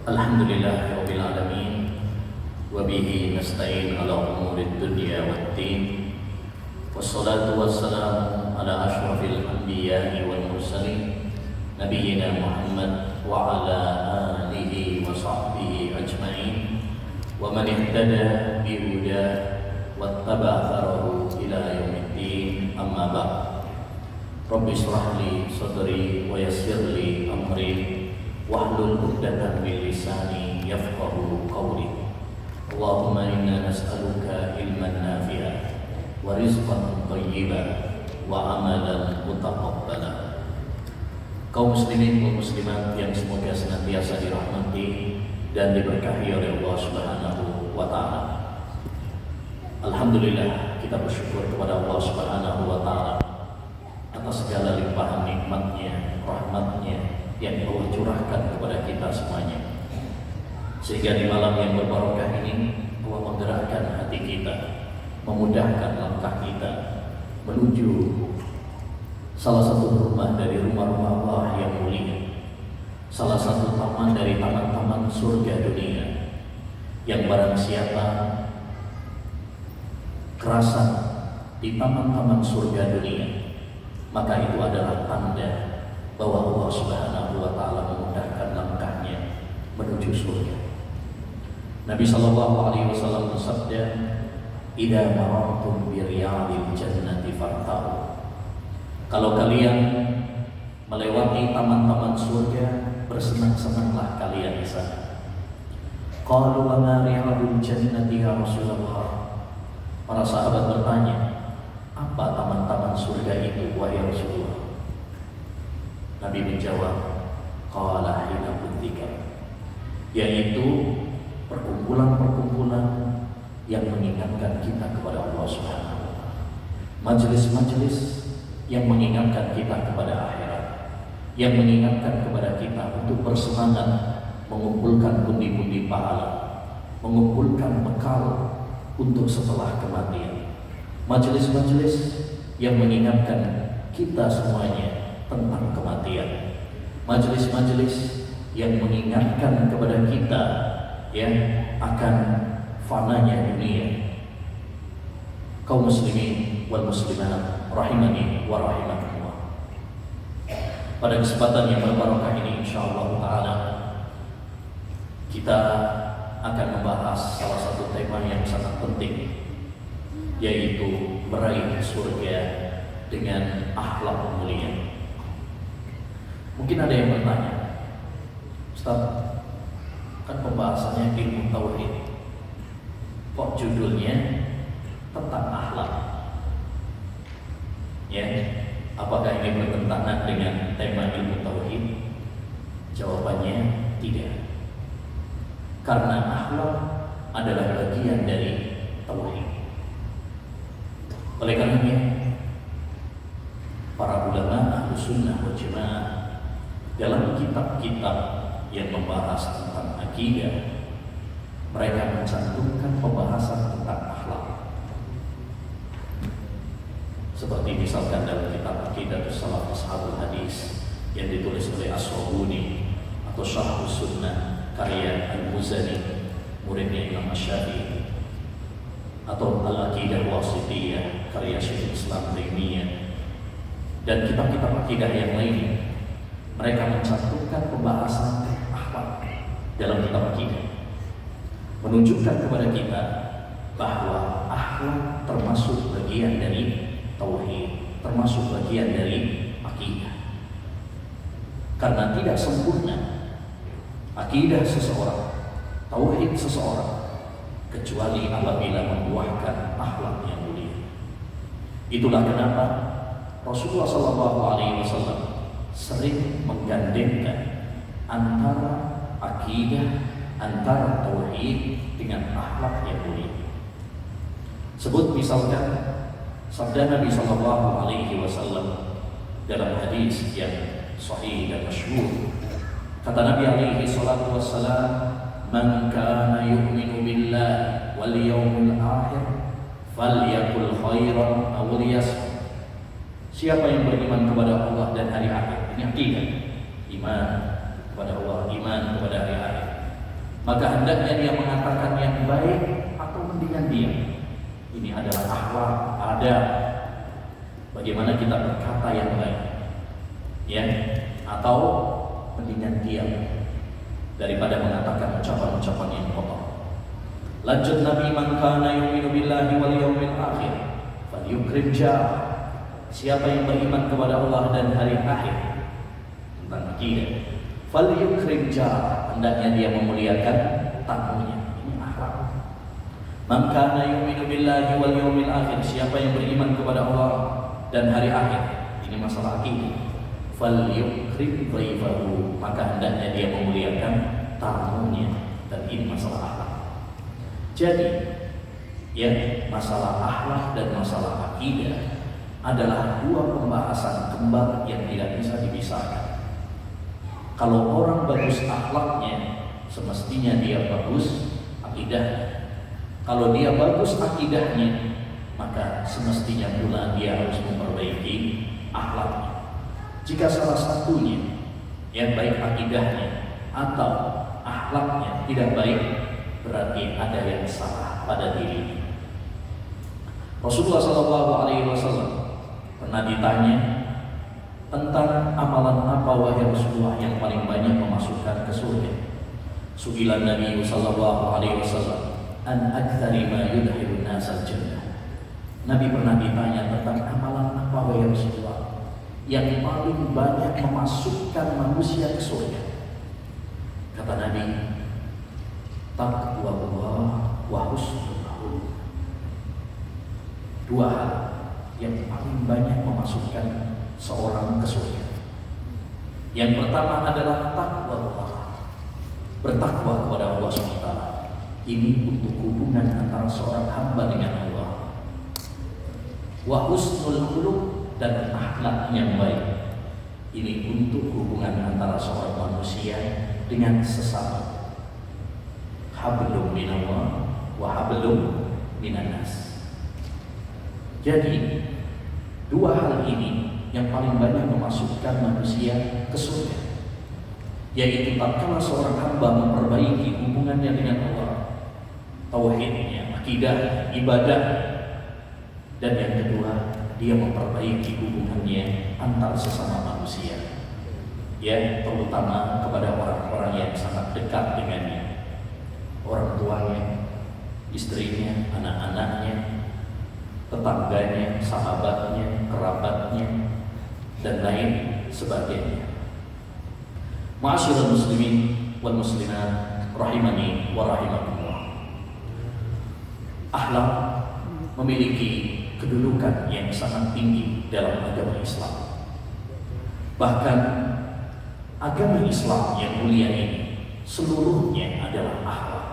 Alhamdulillahirabbil alamin wa bihi nasta'in ala umurid dunya waddin wassalatu wassalamu ala asyrafil anbiya'i wal mursalin nabiyyina Muhammad wa ala alihi wa sahbihi ajma'in wa man ihtada bi huda wattaba'a atharahu ila yaumiddin amma ba'd. Rabbi shrah li sadri wa yassir li amri wahlul 'uqdatam min lisani yafqahu qawli. Allahumma inna nas'aluka ilman nafi'an wa rizqan thayyiban wa amalan mutaqabbala. Kaum muslimin dan muslimat yang semoga senantiasa dirahmati dan diberkahi oleh Allah Subhanahu wa taala. Alhamdulillah, kita bersyukur kepada Allah Subhanahu wa taala atas segala limpahan nikmatnya, rahmatnya yang Allah curahkan kepada kita semuanya. Sehingga di malam yang berbarokah ini Allah menggerakkan hati kita, memudahkan langkah kita menuju salah satu rumah dari rumah-rumah Allah yang mulia, salah satu taman dari taman-taman surga dunia, yang barang siapa kerasan di taman-taman surga dunia, maka itu adalah tanda bahwa Allah Subhanahu wa taala memudahkan langkahnya menuju surga. Nabi sallallahu alaihi wasallam bersabda, "Idza marartum bi riyadil jannati fartau." Kalau kalian melewati taman-taman surga, bersenang-senanglah kalian di sana. Qalu wa ma riyadul jannati ya Rasulullah? Para sahabat bertanya, apa taman-taman surga itu wahai Rasulullah? Nabi menjawab, qala hina dzikr, yaitu perkumpulan-perkumpulan yang mengingatkan kita kepada Allah Subhanahu wa taala. Majelis-majelis yang mengingatkan kita kepada akhirat, yang mengingatkan kepada kita untuk bersemangat mengumpulkan pundi-pundi pahala, mengumpulkan bekal untuk setelah kematian. Majelis-majelis yang mengingatkan kita semuanya tentang kematian. Majelis-majelis yang mengingatkan kepada kita yang akan fananya dunia. Kaum muslimin wal muslimat rahimani wa rahimakumullah. Pada kesempatan yang berbarokah ini insyaallah taala kita akan membahas salah satu tema yang sangat penting, yaitu meraih surga dengan akhlak mulia. Mungkin ada yang bertanya, Ustaz, kan pembahasannya ilmu tauhid, kok judulnya tentang akhlak? Ya, apakah ini bertentangan dengan tema ilmu tauhid? Jawabannya tidak. Karena akhlak adalah bagian dari tauhid. Oleh karenanya, para ulama Ahlus Sunnah wal Jamaah dalam kitab-kitab yang membahas tentang akidah, mereka mencantumkan pembahasan tentang akhlak. Seperti misalkan dalam kitab Aqidatus Salaf Ashabul Hadis yang ditulis oleh As-Sabuni, atau Syarhus Sunnah karya Al-Muzani, muridnya Imam Asy-Syafi'i, atau Al-Aqidah Wasithiyah karya Syekhul Islam Taimiyah, dan kitab-kitab akidah yang lainnya. Mereka mencantumkan pembahasan akhlak dalam kitab akidah, menunjukkan kepada kita bahwa akhlak termasuk bagian dari tauhid, termasuk bagian dari akidah. Karena tidak sempurna akidah seseorang, tauhid seseorang, kecuali apabila membuahkan akhlak yang mulia. Itulah kenapa Rasulullah SAW sering menggandengkan antara akidah, antara tauhid dengan akhlak yang mulia. Sebut misalkan sabda Nabi SAW dalam hadis yang sahih dan masyhur. Kata Nabi SAW, "Man kana yu'minu billahi wal yawmil akhir falyakul khairan aw liyasmut." Siapa yang beriman kepada Allah dan hari akhir, ini akidah, iman kepada Allah, iman kepada hari akhir, maka hendaknya dia mengatakan yang baik atau mendingan diam. Ini adalah akhlak, adab. Bagaimana kita berkata yang baik, ya, atau mendingan diam daripada mengatakan ucapan-ucapan yang kotor. Lanjut Nabi, man kana yu'minu billahi wal yawmil akhir falyukrim jarah. Siapa yang beriman kepada Allah dan hari akhir, tentang akidah, falyukrim jarah, hendaknya dia memuliakan tamunya. Ini akhlak. Man kana yu'minu billahi wal yawmil akhir, siapa yang beriman kepada Allah dan hari akhir, ini masalah akidah, falyukrim dhaifahu, maka hendaknya dia memuliakan tamunya. Dan ini masalah akhlak. Jadi, ya, masalah akhlak dan masalah akidah adalah dua pembahasan kembar yang tidak bisa dipisahkan. Kalau orang bagus akhlaknya, semestinya dia bagus akidahnya. Kalau dia bagus akidahnya, maka semestinya pula dia harus memperbaiki akhlaknya. Jika salah satunya yang baik akidahnya atau akhlaknya tidak baik, berarti ada yang salah pada diri. Rasulullah SAW pernah ditanya tentang amalan apa wahai Rasulullah yang paling banyak memasukkan ke surga. Su'ilan Nabi SAW an aktsari ma yudkhilun nasal jannah. Nabi pernah ditanya tentang amalan apa wahai Rasulullah yang paling banyak memasukkan manusia ke surga. Kata Nabi, taqwallah wa husnul khuluq. Dua hal yang paling banyak memasukkan seorang ke surga. Yang pertama adalah taqwallah, bertakwa kepada Allah SWT. Ini untuk hubungan antara seorang hamba dengan Allah. Wa husnul khuluq, dan akhlak yang baik. Ini untuk hubungan antara seorang manusia dengan sesama. Hablum minallah wa hablum minannas. Jadi dua hal ini yang paling banyak memasukkan manusia ke surga, yaitu tatkala seorang hamba memperbaiki hubungannya dengan Allah, tauhidnya, akidah, ibadah, dan yang kedua dia memperbaiki hubungannya antar sesama manusia, ya, terutama kepada orang-orang yang sangat dekat dengannya, orang tuanya, istrinya, anak-anaknya, tetangganya, sahabatnya, kerabatnya, dan lain sebagainya. Ma'asyiral muslimin wal muslimat rahimani wa rahimakumullah. Akhlak memiliki kedudukan yang sangat tinggi dalam agama Islam. Bahkan agama Islam yang mulia ini seluruhnya adalah akhlak.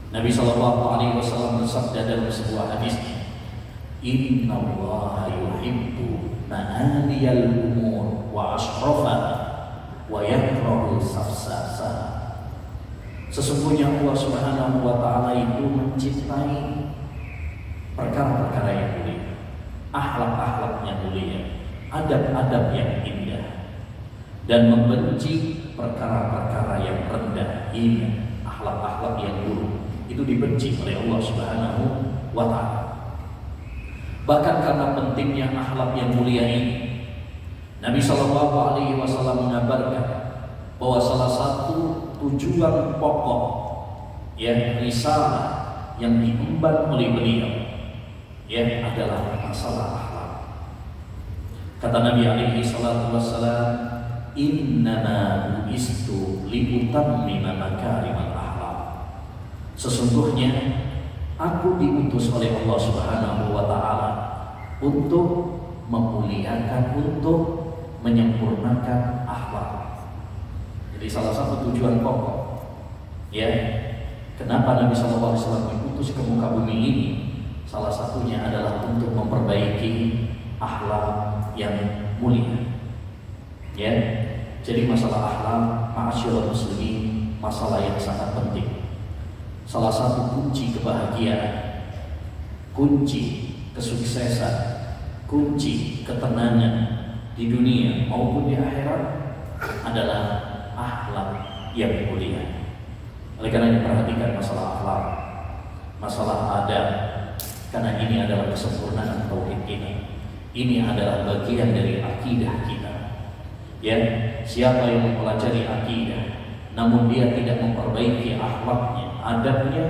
Nabi SAW bersabda dalam sebuah hadisnya, Innallaha yuhibbu ma'aliyal umur wa ashrafah wa yakrahu safsasa. Sesungguhnya Allah Subhanahu wa Ta'ala itu mencintai perkara-perkara yang mulia, akhlak-akhlak yang mulia, adab-adab yang indah, dan membenci perkara-perkara yang rendah, hina, akhlak-akhlak yang buruk. Itu dibenci oleh Allah Subhanahu wa Ta'ala. Bahkan karena pentingnya akhlak yang mulia ini, Nabi SAW mengabarkan bahwa salah satu tujuan pokok yang risalah yang diemban oleh beliau, ya, adalah masalah akhlak. Kata Nabi SAW, innama bu'istu liutammima makarimal akhlak. Sesungguhnya aku diutus oleh Allah Subhanahu wa Ta'ala untuk memuliakan, untuk menyempurnakan akhlak. Jadi salah satu tujuan pokok, ya, kenapa Nabi SAW diutus ke muka bumi ini, salah satunya adalah untuk memperbaiki akhlak yang mulia. Ya, jadi masalah akhlak, ma'asyiral muslimin, masalah yang sangat penting. Salah satu kunci kebahagiaan, kunci kesuksesan, kunci ketenangan di dunia maupun di akhirat adalah akhlak yang mulia. Oleh karena perhatikan masalah akhlak, masalah adab, karena ini adalah kesempurnaan tauhid kita. Ini adalah bagian dari akidah kita. Ya, siapa yang mempelajari akidah, namun dia tidak memperbaiki akhlaknya, adabnya,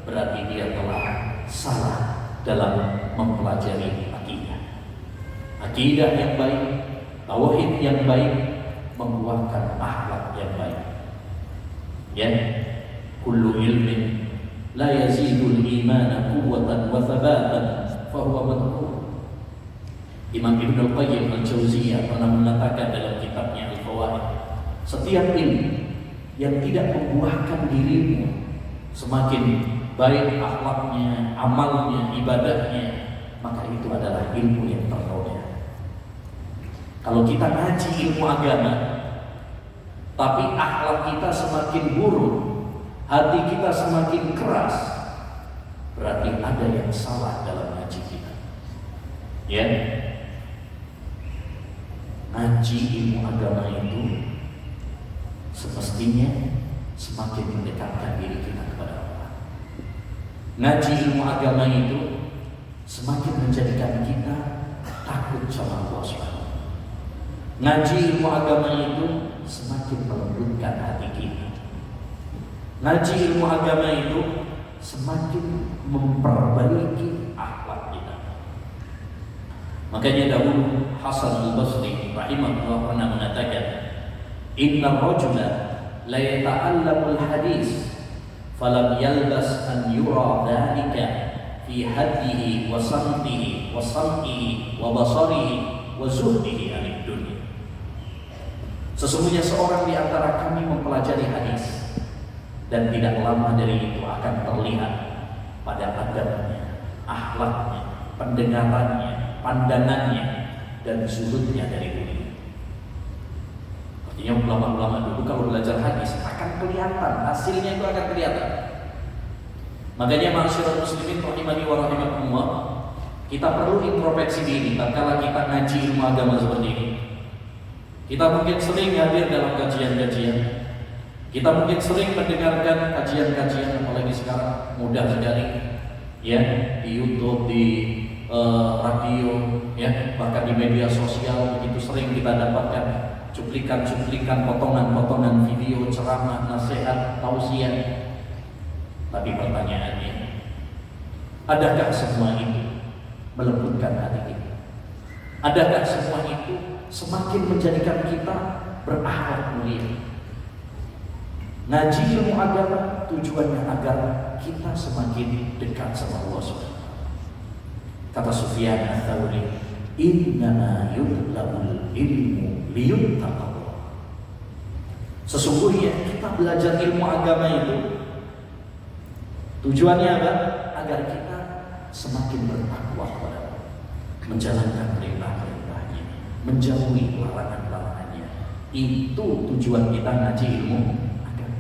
berarti dia telah salah dalam mempelajari akidah. Akidah yang baik, tauhid yang baik, membuahkan akhlak yang baik. Ya, kullu ilmin la yazidul imana quwwatan wa thabatan fa huwa madhkur. Imam Ibnu Qayyim Al-Jauziyah pernah mengatakan dalam kitabnya Al-Fawaid, setiap ilmu yang tidak membuahkan dirimu semakin baik akhlaknya, amalnya, ibadahnya, maka itu adalah ilmu yang ternoda. Kalau kita ngaji ilmu agama, tapi akhlak kita semakin buruk, hati kita semakin keras, berarti ada yang salah dalam ngaji kita. Ya, ngaji ilmu agama itu semestinya semakin mendekatkan diri kita kepada Allah. Ngaji ilmu agama itu semakin menjadikan kita takut sama Allah SWT. Ngaji ilmu agama itu semakin melembutkan hati kita. Ngaji ilmu agama itu semakin memperbaiki akhlak kita. Makanya dahulu Hasan al-Basri rahimahullah pernah mengatakan, inna rajula la yata'allamul hadis falam yalbas an yura dhalika fi hadihi wa samtihi wa sam'ihi wa basarihi wa zuhdihi anid dunya. Sesungguhnya seorang di antara kami mempelajari hadis, dan tidak lama dari itu akan terlihat pada adabnya, akhlaknya, pendengarannya, pandangannya, dan zuhudnya dari dunia. Artinya ulama-ulama dulu kalau belajar hadis akan kelihatan, hasilnya itu akan kelihatan. Makanya ma'asyiral muslimin rahimani wa rahimakumullah, kita perlu introspeksi diri tatkala kita ngaji ilmu agama seperti ini. Kita mungkin sering hadir dalam kajian-kajian, kita mungkin sering mendengarkan kajian-kajian, apalagi sekarang mudah sekali, ya, di YouTube, di radio, ya, bahkan di media sosial begitu sering kita dapatkan cuplikan-cuplikan, potongan-potongan video, ceramah, nasihat, tausiah. Tapi pertanyaannya, adakah semua itu melembutkan hati kita? Adakah semua itu semakin menjadikan kita berakhlak mulia? Ngaji ilmu agama tujuannya agar kita semakin dekat sama Allah SWT. Kata Sufyan Ats-Tsauri, innama yutlabul ilmu liyuttaqallah. Sesungguhnya kita belajar ilmu agama itu tujuannya apa? Agar kita semakin bertakwa kepada Allah, menjalankan perintah-perintahnya, menjauhi larangan-larangannya. Itu tujuan kita ngaji ilmu agama.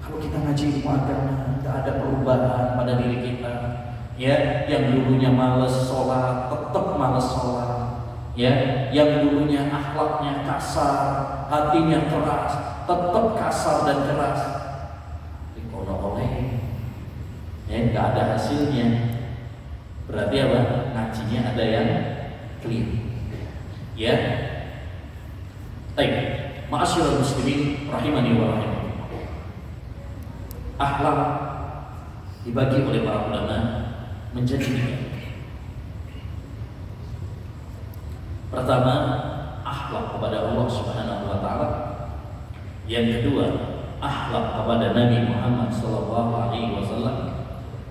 Kalau kita ngaji ilmu agama, tidak ada perubahan pada diri kita. Ya, yang dulunya malas sholat tetap malas sholat. Ya, yang dulunya akhlaknya kasar, hatinya keras, tetap kasar dan keras. Dikolok-oleh, ya, nggak ada hasilnya. Berarti apa? Ngajinya ada yang clear. Ya, baik. Ma'asyiral muslimin rahimani wa rahimakumullah. Akhlak dibagi oleh para ulama menjadi tiga. Pertama, akhlak kepada Allah Subhanahu wa taala. Yang kedua, akhlak kepada Nabi Muhammad sallallahu alaihi wasallam.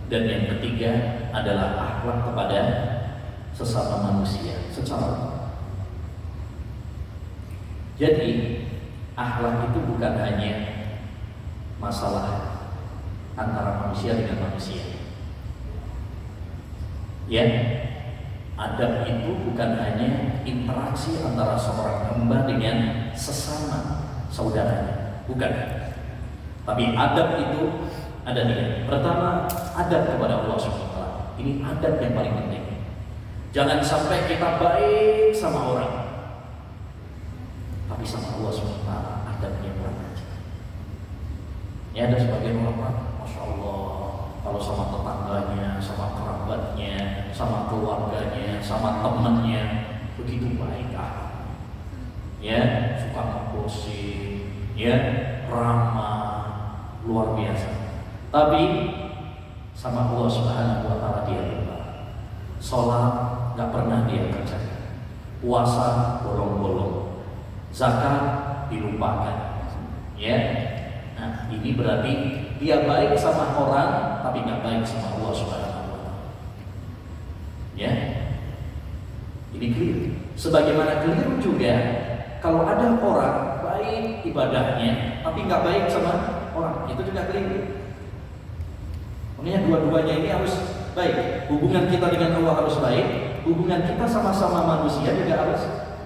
Dan yang ketiga adalah akhlak kepada sesama manusia secara umum. Jadi, akhlak itu bukan hanya masalah antara manusia dengan manusia. Ya, adab itu bukan hanya interaksi antara seorang hamba dengan sesama saudaranya, bukan. Tapi adab itu ada tiga. Pertama, adab kepada Allah SWT. Ini adab yang paling penting. Jangan sampai kita baik sama orang, tapi sama Allah SWT adabnya kurang ajar. Ya, ada sebagian orang, Masya Allah, kalau sama tetangganya, sama kerabatnya, sama keluarganya, sama temannya begitu baik ya, suka ngegosip, ya, ramah, luar biasa. Tapi sama Allah Subhanahu wa Ta'ala dia lupa. Sholat gak pernah dia kerjakan, puasa bolong-bolong, zakat dilupakan. Ya, nah ini berarti dia baik sama orang tapi gak baik sama Allah Subhanahu wa Ta'ala. Ya, ini clear. Sebagaimana clear juga kalau ada orang baik ibadahnya tapi nggak baik sama orang, itu juga clear. Makanya dua-duanya ini harus baik. Hubungan kita dengan Allah harus baik, hubungan kita sama-sama manusia juga harus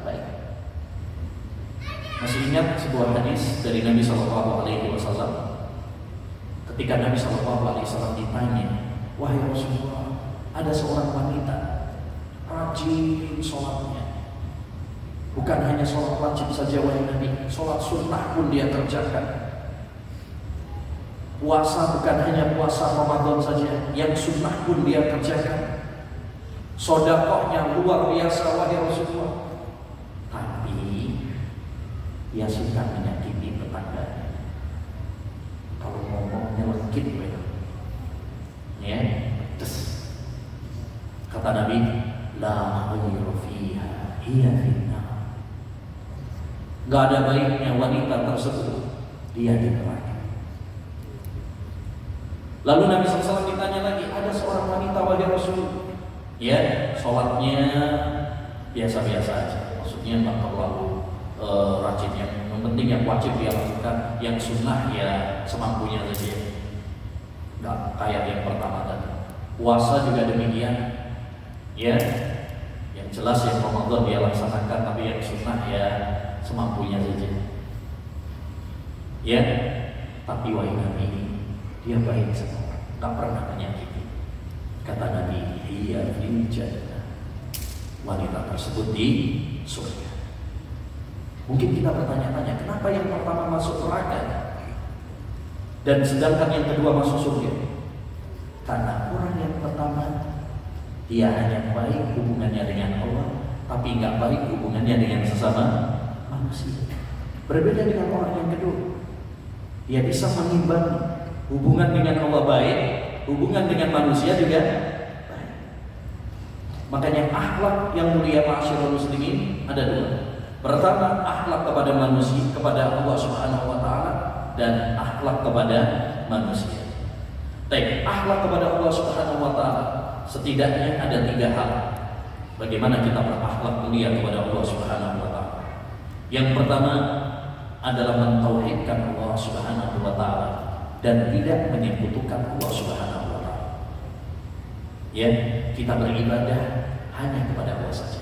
baik. Masih ingat sebuah hadis dari Nabi Shallallahu Alaihi Wasallam ketika Nabi Shallallahu Alaihi Wasallam ditanya, wahai Rasulullah, ada seorang wanita rajin sholatnya. Bukan hanya sholat wajib saja wahai Nabi, sholat sunnah pun dia kerjakan. Puasa bukan hanya puasa Ramadan saja, yang sunnah pun dia kerjakan. Sedekahnya luar biasa wahai Rasulullah. Tapi dia suka menyakiti tetangganya. Kalau ngomongnya lekit, ya, pedes. Kata Nabi, la khayra fiha hiya finnar. Gak ada baiknya wanita tersebut, dia di neraka. Lalu Nabi SAW ditanya lagi, ada seorang wanita wahai Rasul, ya, sholatnya biasa-biasa aja, maksudnya nggak terlalu rajin, yang penting yang wajib dia lakukan, yang sunnah ya semampunya saja, nggak kayak yang pertama tadi. Puasa juga demikian, ya, yang jelas yang Ramadan dia laksanakan, tapi yang sunnah ya semampunya saja. Ya, tapi wahai Nabi, dia baik sama orang, tak pernah menyakiti. Kata Nabi, iya fil jannah, wanita tersebut di surga. Mungkin kita bertanya-tanya, kenapa yang pertama masuk neraka dan sedangkan yang kedua masuk surga? Karena orang yang pertama dia hanya baik hubungannya dengan Allah, tapi nggak baik hubungannya dengan sesama manusia. Berbeda dengan orang yang kedua, dia bisa mengimbangi hubungan dengan Allah baik, hubungan dengan manusia juga baik. Makanya akhlak yang mulia ma'asyiral muslimin ada dua. Pertama, akhlak kepada manusia, kepada Allah Subhanahu wa Ta'ala, dan akhlak kepada manusia. Baik, akhlak kepada Allah Subhanahu wa Ta'ala setidaknya ada tiga hal. Bagaimana kita berakhlak mulia kepada Allah Subhanahu wa Ta'ala? Yang pertama adalah mentauhidkan Allah Subhanahu wa Ta'ala dan tidak menyekutukan Allah Subhanahu wa Ta'ala. Ya, kita beribadah hanya kepada Allah saja.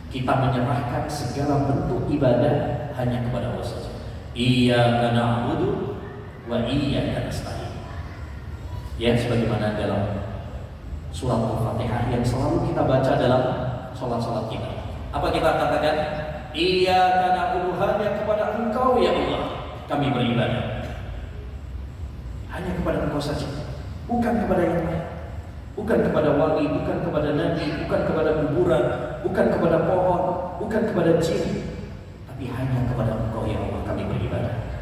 Kita menyerahkan segala bentuk ibadah hanya kepada Allah saja. Iyyaka na'budu wa iyyaka nasta'in. Ya, sebagaimana dalam surat Al-Fatihah yang selalu kita baca dalam salat-salat kita. Apa kita katakan? Iyyaka na'budu, hanya kepada Engkau ya Allah kami beribadah. Hanya kepada Engkau saja, bukan kepada yang lain. Bukan kepada wali, bukan kepada nabi, bukan kepada kuburan, bukan kepada pohon, bukan kepada jin, tapi hanya kepada Engkau ya Allah kami beribadah.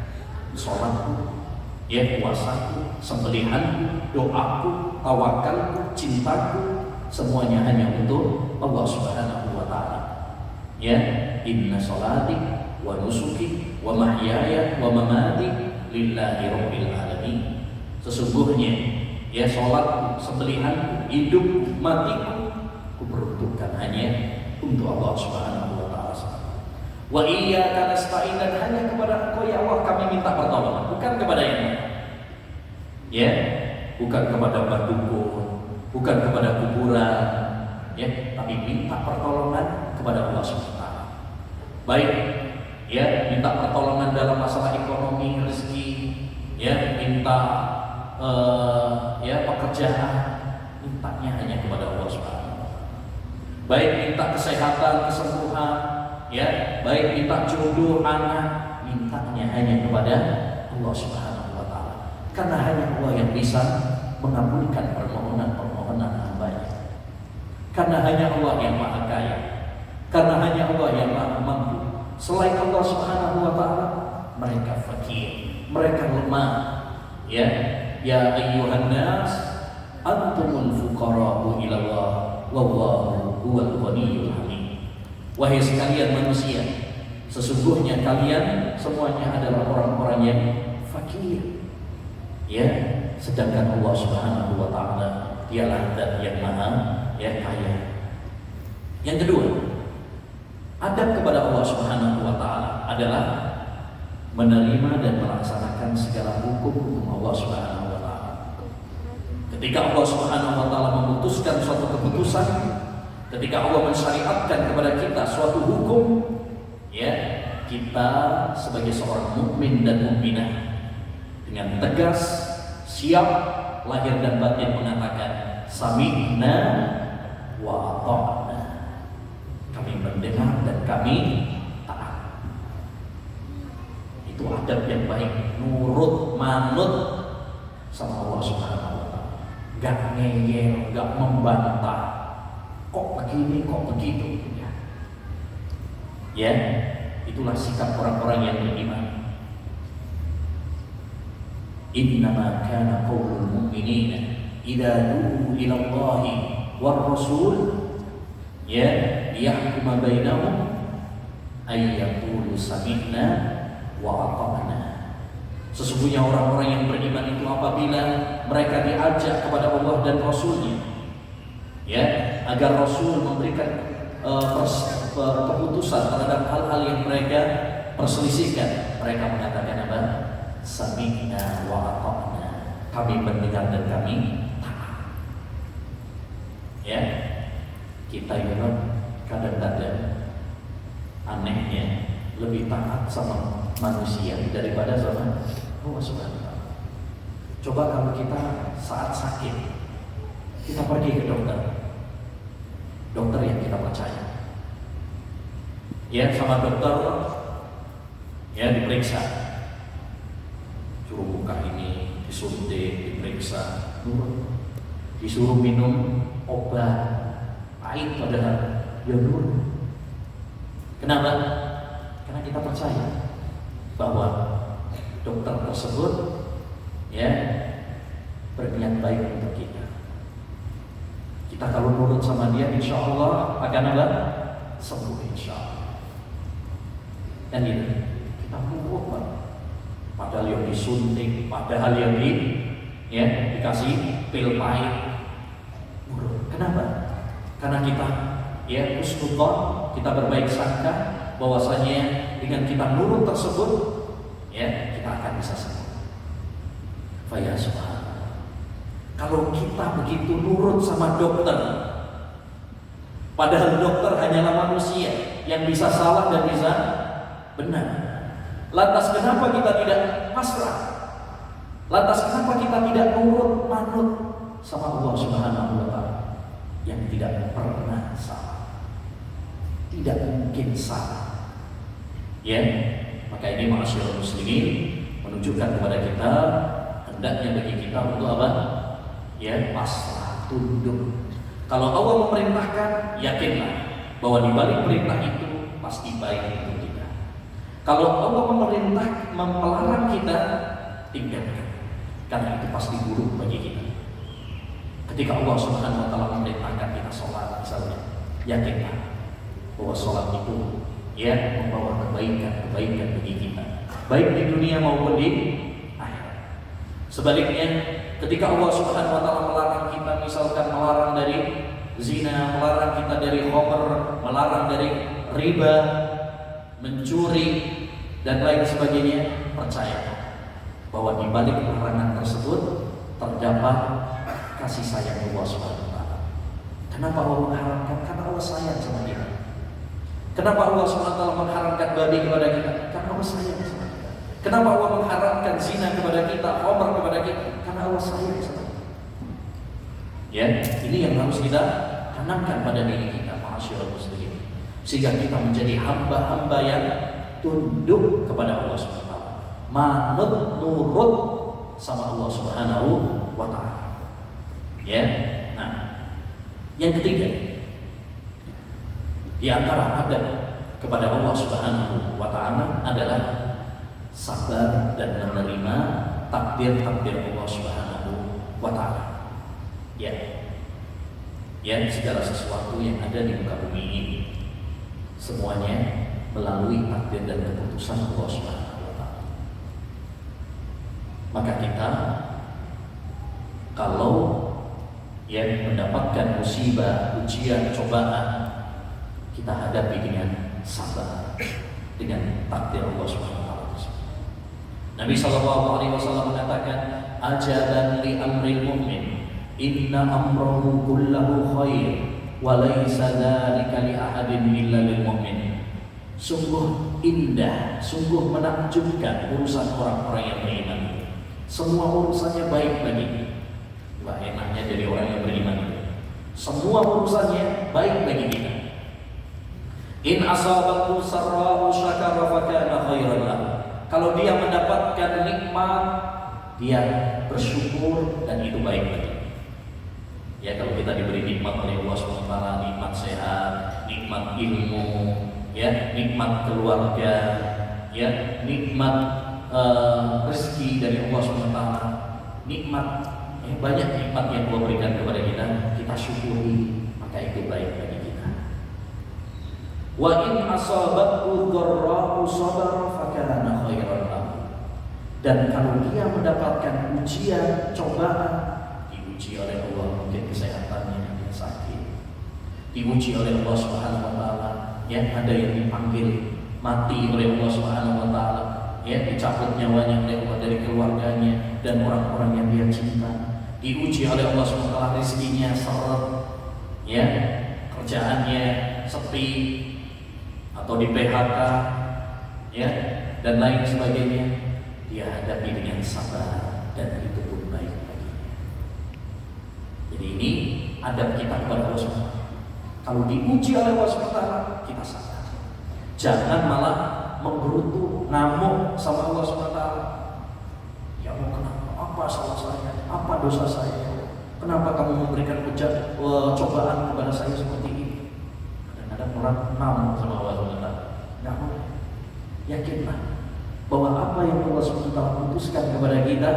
Salatku, ya, puasaku, sembelihanku, doaku, tawakalku, cintaku, semuanya hanya untuk Allah Subhanahu wa Ta'ala. Ya, inna salati wa nusuki wa mahyaya wa mamati lillahi rabbil alamin. Sesungguhnya ya, salatku, sembelihanku, hidupku, matiku kuperuntukkan hanya untuk Allah Subhanahu wa Ta'ala. Wa iyyaka nasta'in, dan hanya kepada Engkau ya Allah kami minta pertolongan, bukan kepada yang lain. Ya, bukan kepada dukun, bukan kepada kuburan, ya, tapi minta pertolongan kepada Allah Subhanahu wa Ta'ala. Baik, ya, minta pertolongan dalam masalah ekonomi, rezeki, ya, minta ya, pekerjaan, mintanya hanya kepada Allah Subhanahu wa Ta'ala. Baik minta kesehatan, kesembuhan, ya, baik minta jodoh anak, mintanya hanya kepada Allah Subhanahu wa Ta'ala. Karena hanya Allah yang bisa mengabulkan permohonan hamba-Nya. Karena hanya Allah yang maha kaya. Karena hanya Allah yang maha mampu. Selain Allah Subhanahu wa ta'ala, mereka fakir, mereka lemah. Ya ayyuhan nas antumul fuqara'u ila Allah wallahu huwal ghaniyyul hamid. Wahai sekalian manusia, sesungguhnya kalian semuanya adalah orang-orang yang fakir. Ya, sedangkan Allah Subhanahu wa ta'ala dialah zat yang maha kaya. Yang kedua, adab kepada Allah Subhanahu wa ta'ala adalah menerima dan melaksanakan segala hukum Allah Subhanahu wa ta'ala. Ketika Allah Subhanahu wa ta'ala memutuskan suatu keputusan, ketika Allah mensyariatkan kepada kita suatu hukum, ya, kita sebagai seorang mukmin dan mukminah dengan tegas, siap, lahir dan batin mengatakan sami'na wa ata'na. Kami mendengar dan kami taat. Itu adab yang baik, nurut, manut sama Allah Subhanahu wa ta'ala. Gak ngeyel, gak membantah. Kok begini, kok begitu. Ya, itulah sikap orang-orang yang beriman. Innama kana qaulul mu'minina idza du'u ila Allahi war rasul liyahkuma bainahum ay yaqulu sami'na wa ata'na. Sesungguhnya orang-orang yang beriman itu apabila mereka diajak kepada Allah dan Rasul-Nya, ya, agar Rasul memberikan keputusan terhadap hal-hal yang mereka perselisihkan, mereka mengatakan apa? Sami'na wa ata'na. Kami mendengar dan kami taat. Ya, kita ini kadang-kadang anehnya lebih taat sama manusia daripada sama Allah Subhanahu wa ta'ala. Coba kalau kita saat sakit, kita pergi ke dokter yang kita percaya. Ya, sama dokter ya diperiksa, suruh buka ini, disuntik, diperiksa, disuruh minum obat pahit padahal ya nurut. Kenapa? Karena kita percaya bahwa dokter tersebut ya berniat baik untuk kita. Kita kalau nurut sama dia, insya Allah akan apa? Sembuh insya Allah. Dan ini kita nurut Pak. Padahal yang disuntik, padahal yang dikasih pil pahit. Nurut. Kenapa? Karena kita ya husnudzon, kita berbaik sangka bahwasanya dengan kita nurut tersebut ya kita akan bisa sembuh. Faya subhanallah. Kalau kita begitu nurut sama dokter, padahal dokter hanyalah manusia yang bisa salah dan bisa benar. Lantas kenapa kita tidak pasrah? Lantas kenapa kita tidak nurut manut sama Allah Subhanahu wa ta'ala yang tidak pernah salah, tidak mungkin salah. Ya, maka ini ma'asyiral muslimin menunjukkan kepada kita hendaknya bagi kita untuk apa? Ya, pasrah, tunduk. Kalau Allah memerintahkan, yakinlah bahwa di balik perintah itu pasti baik untuk kita. Kalau Allah melarang kita, tinggalkan, karena itu pasti buruk bagi kita. Ketika Allah Subhanahu wa ta'ala memerintahkan kita sholat misalnya, yakinlah bahwa sholat itu ya membawa kebaikan bagi kita, baik di dunia maupun di akhirat. Sebaliknya, ketika Allah Subhanahu wa ta'ala melarang kita, misalkan melarang dari zina, melarang kita dari khamr, melarang dari riba, mencuri dan lain sebagainya, percayalah bahwa di balik larangan tersebut terdapat kasih sayang Allah Subhanahu wa ta'ala. Kenapa Allah mengharamkan? Karena Allah sayang sama kita. Kenapa Allah Subhanahu wa ta'ala mengharamkan babi kepada kita? Karena Allah sayang sama kita. Kenapa Allah mengharamkan zina kepada kita, khamr kepada kita? Karena Allah sayang sama kita. Ya, ini yang harus kita tanamkan pada diri kita, ma'asyiral muslimin, sehingga kita menjadi hamba-hamba yang tunduk kepada Allah Subhanahu wa ta'ala, manut, nurut sama Allah Subhanahu wa taala. Ya. Nah, yang ketiga, di antara adab kepada Allah Subhanahu wa taala adalah sabar dan menerima takdir-takdir Allah Subhanahu wa taala. Ya. Ya, segala sesuatu yang ada di muka bumi ini semuanya melalui takdir dan keputusan Allah Subhanahu wa taala. Maka kita kalau yang mendapatkan musibah, ujian, cobaan, kita hadapi dengan sabar, dengan takdir Allah Subhanahu wa taala. Nabi sallallahu alaihi wasallam mengatakan, "Ajaban li amril mu'min, inna amrahu kullahu khair, wa laysa dzalika li ahadin illa lil mu'min." Sungguh indah, sungguh menakjubkan urusan orang-orang yang beriman. Semua urusannya baik baginya. Wah, enaknya jadi orang yang beriman. Semua urusannya baik bagi kita. In asabahu sarra'u syakara fa kana khairan lahu. Kalau dia mendapatkan nikmat, dia bersyukur dan itu baik bagi. Ya, kalau kita diberi nikmat oleh Allah SWT, nikmat sehat, nikmat ilmu, ya, nikmat keluarga, ya, nikmat rezeki dari Allah SWT, nikmat, ya, banyak nikmat yang Allah berikan kepada kita syukuri, maka itu baik bagi kita. Wa in asabathu dharra'u sabara fa kana khairan lahu. Dan kalau dia mendapatkan ujian, cobaan, diuji oleh Allah, mungkin kesehatannya dia sakit, diuji oleh Allah Subhanahu wa taala, ya, ada yang dipanggil mati oleh Allah Subhanahu wa taala, ya, dicabut nyawanya oleh Allah dari keluarganya dan orang-orang yang dia cinta, diuji oleh Allah Subhanahu wa taala, rezekinya seret, ya, kerjaannya sepi atau di PHK, ya, dan lain sebagainya, dia hadapi dengan sabar dan itu pun baik baginya. Jadi ini adab kita kepada Allah SWT. Kalau diuji oleh Allah SWT, kita sabar. Jangan malah menggerutu, ngamuk sama Allah SWT. Ya Allah, kenapa? Apa salah saya? Apa dosa saya? Kenapa kamu memberikan cobaan kepada saya seperti ini? Kadang-kadang orang ngamuk sama Allah SWT. Nggak boleh. Yakinlah bahwa apa yang Allah SWT putuskan kepada kita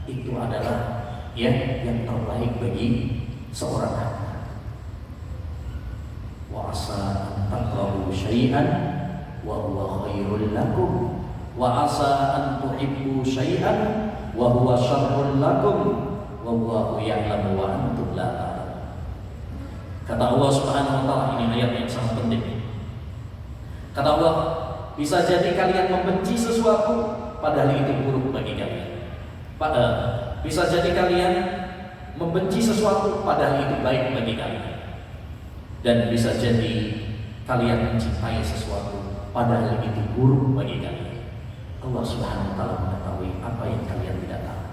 itu adalah, ya, yang terbaik bagi seorang hamba. Wa asa an takrahu syai'an wa huwa khairul lakum wa asa an tuhibbu syai'an wa huwa syarrul lakum wallahu ya'lamu wa antum la ta'lamun. Kata Allah Subhanahu wa taala, ini ayat yang sangat penting. Kata Allah, bisa jadi kalian membenci sesuatu padahal itu buruk bagi kalian. Bisa jadi kalian membenci sesuatu padahal itu baik bagi kalian. Dan bisa jadi kalian mencintai sesuatu padahal itu buruk bagi kalian. Allah Subhanahu wa taala mengetahui apa yang kalian tidak tahu.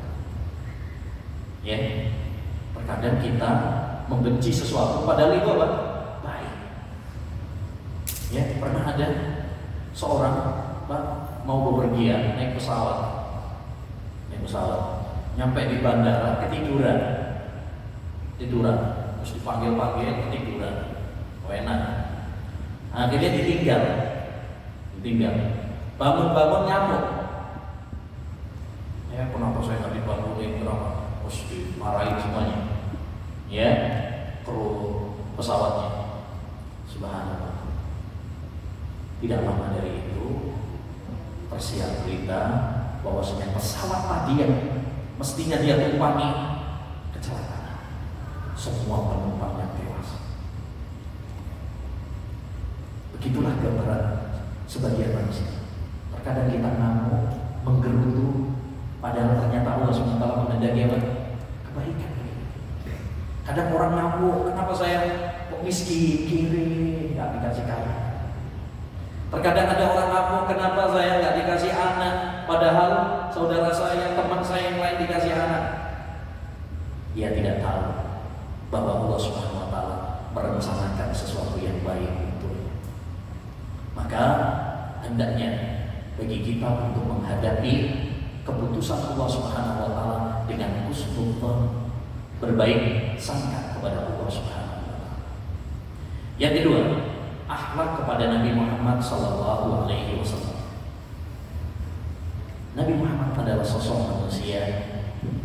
Ya. Terkadang kita membenci sesuatu padahal itu apa? Baik. Ya, pernah ada seorang mau bepergian naik pesawat, nyampe di bandara ketiduran, terus dipanggil ketiduran, enak. Akhirnya ditinggal, bangun nyamuk. Ya, kenapa saya nggak dibangunin? Kenapa? Terus dimarahin semuanya. Ya, kru pesawatnya. Subhanallah. Tidak lama dari itu tersiar berita bahwasanya pesawat tadi yang mestinya dia tumpangi kecelakaan. Semua penumpangnya tewas. Begitulah gambaran sebagian manusia. Terkadang kita ngamuk, menggerutu, padahal ternyata Allah SWT mengendaki apa? Kebaikan. Kadang orang ngamuk, kenapa saya kok miskin, kiri, nggak dikasih kaya. Terkadang ada orang ngamuk, kenapa saya nggak dikasih anak, padahal saudara saya, teman saya yang lain dikasih anak. Dia tidak tahu bahwa Allah Subhanahu wa taala merencanakan sesuatu yang baik untuknya. Maka hendaknya bagi kita untuk menghadapi keputusan Allah Subhanahu wa taala dengan husnudzon, berbaik sangka kepada Allah Subhanahu wa taala. Yang kedua, akhlak kepada Nabi Muhammad sallallahu alaihi wasallam. Nabi Muhammad adalah sosok manusia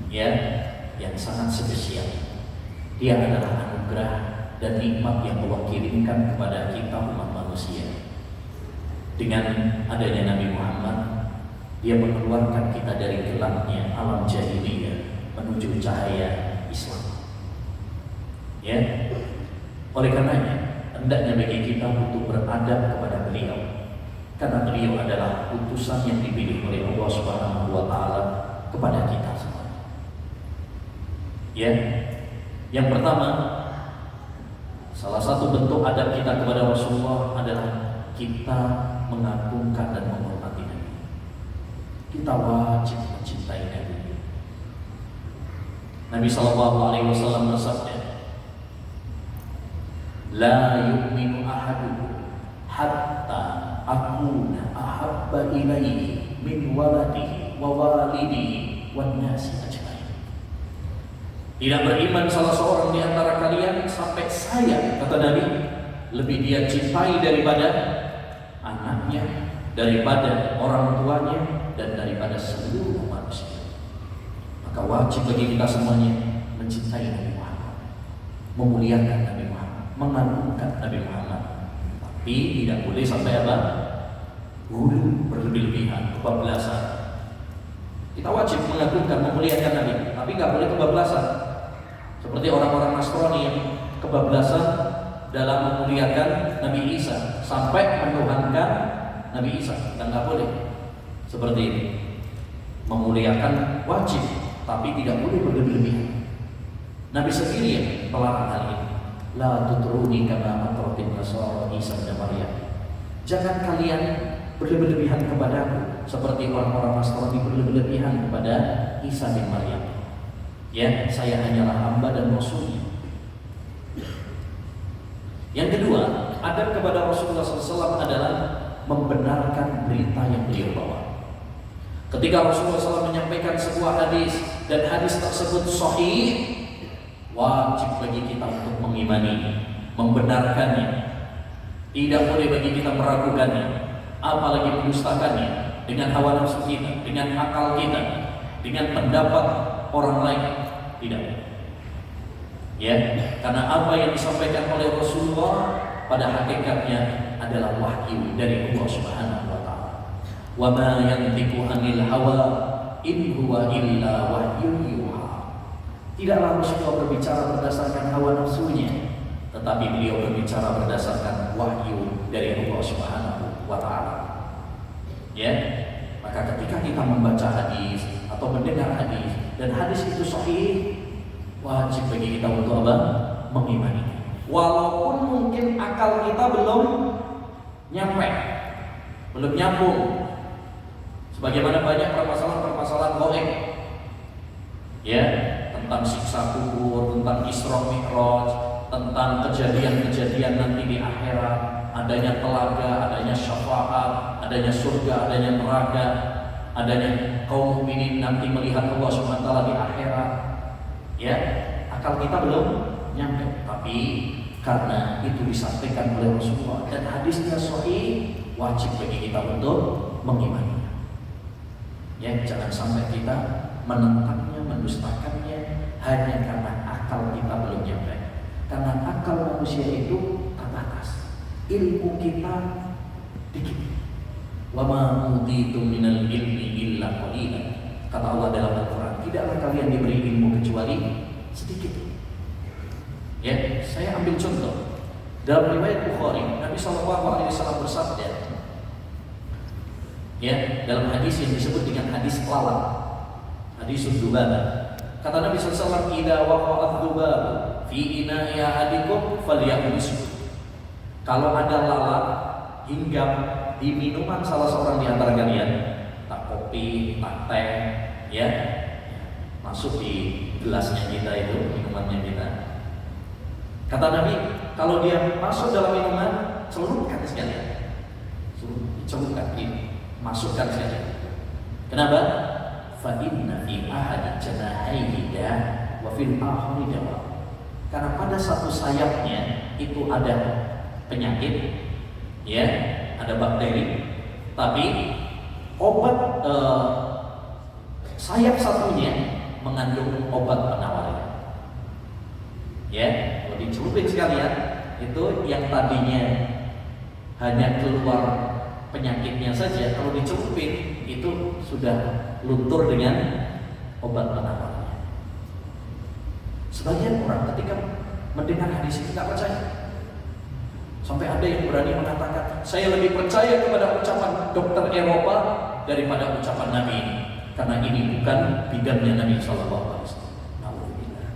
yang sangat spesial. Dia adalah anugerah dan nikmat yang Allah kirimkan kepada kita umat manusia. Dengan adanya Nabi Muhammad, dia mengeluarkan kita dari gelapnya alam jahiliyah menuju cahaya Islam. Ya, oleh karenanya hendaknya bagi kita untuk beradab kepada beliau, karena beliau adalah utusan yang dipilih oleh Allah Subhanahu wa taala kepada kita semua. Ya, yang pertama, salah satu bentuk adab kita kepada Rasulullah adalah kita mengagungkan dan menghormati Nabi. Kita wajib mencintai Nabi. Nabi sallallahu alaihi wasallam bersabda, "La yu'minu ahadukum hatta akuna ahabba ilaihi min waladihi wa walidihi wan nasi ajmain." Tidak beriman salah seorang di antara kalian sampai saya, kata Nabi, lebih dia cintai daripada anaknya, daripada orang tuanya, dan daripada seluruh manusia. Maka wajib bagi kita semuanya mencintai Nabi Muhammad, memuliakan Nabi Muhammad, mengagungkan Nabi Muhammad. Tapi tidak boleh sampai apa? Gulu, berlebih-lebihan, kebablasan. Kita wajib mengagungkan, memuliakan Nabi, tapi nggak boleh kebablasan. Seperti orang-orang Nasrani yang kebablasan dalam memuliakan Nabi Isa sampai menuhankan Nabi Isa, dan nggak boleh seperti ini. Memuliakan wajib, tapi tidak boleh berlebih-lebihan. Nabi sendiri yang melarang hal ini. La tutruni kama atratin nasara Isa dan Maryam. Jangan kalian berlebih-lebihan kepadaku seperti orang-orang Nasrani berlebih-lebihan kepada Isa bin Maryam. Ya, saya hanyalah hamba dan rasulnya. Yang kedua, adab kepada Rasulullah SAW adalah membenarkan berita yang beliau bawa. Ketika Rasulullah SAW menyampaikan sebuah hadis dan hadis tersebut sahih, wajib bagi kita untuk mengimani, membenarkannya. Tidak boleh bagi kita meragukannya, apalagi mendustakannya dengan hawa nafsu kita, dengan akal kita, dengan pendapat orang lain. Tidak. Ya, karena apa yang disampaikan oleh Rasulullah pada hakikatnya adalah wahyu dari Allah Subhanahu wa taala. Wa ma yantiqu 'anil hawa in huwa illa wahyun yuha. Tidaklah Rasulullah berbicara berdasarkan hawa nafsunya, tetapi beliau berbicara berdasarkan wahyu dari Allah Subhanahu wa taala. Ya, maka ketika kita membaca hadis atau mendengar hadis dan hadis itu sahih, wajib bagi kita untuk apa? Mengimani. Walaupun mungkin akal kita belum nyampe, belum nyambung. Sebagaimana banyak permasalahan-permasalahan gaib, ya, tentang siksa kubur, tentang Isra Mi'raj, tentang kejadian-kejadian nanti di akhirat, adanya telaga, adanya syafaat, adanya surga, adanya neraka, adanya kaum mukminin nanti melihat Allah Subhanahu wa taala di akhirat. Ya, akal kita belum nyampe, tapi karena itu disampaikan oleh Rasulullah dan hadisnya sahih, wajib bagi kita untuk mengimani. Ya, jangan sampai kita menentangnya, mendustakannya hanya karena akal kita belum nyampe. Karena akal manusia itu terbatas, ilmu kita dikit. Wa ma utitum minal ilmi illa qalilan. Kata Allah dalam Al-Quran, tidaklah kalian diberi ilmu kecuali sedikit. Ya, saya ambil contoh dalam riwayat Bukhari, Nabi SAW bersabda, ya, dalam hadis yang disebut dengan hadis lalat, hadis dzubabah. Kata Nabi SAW, "Idza waqa'at dzubab fi ina'i ahadikum falyahbishu." Kalau ada lalat hinggap di minuman salah seorang di antara kalian, tak kopi, tak teh, ya, masuk di gelasnya kita itu, minumannya kita. Kata Nabi, kalau dia masuk dalam minuman, celupkan sekalian, celupkan ini, masukkan sekalian. Kenapa? fa inna fi ahadi janahaihi da wa fil akhari dawa. Karena pada satu sayapnya itu ada penyakit, ya, ada bakteri, tapi obat sayap satunya mengandung obat penawarnya. Ya, kalau dicelupin sekalian, itu yang tadinya hanya keluar penyakitnya saja, kalau dicelupin itu sudah luntur dengan obat penawarnya. Sebagian orang ketika mendengar hadis ini tidak percaya. Sampai ada yang berani mengatakan, saya lebih percaya kepada ucapan dokter Eropa daripada ucapan Nabi ini, karena ini bukan bidangnya Nabi SAW. Alhamdulillah.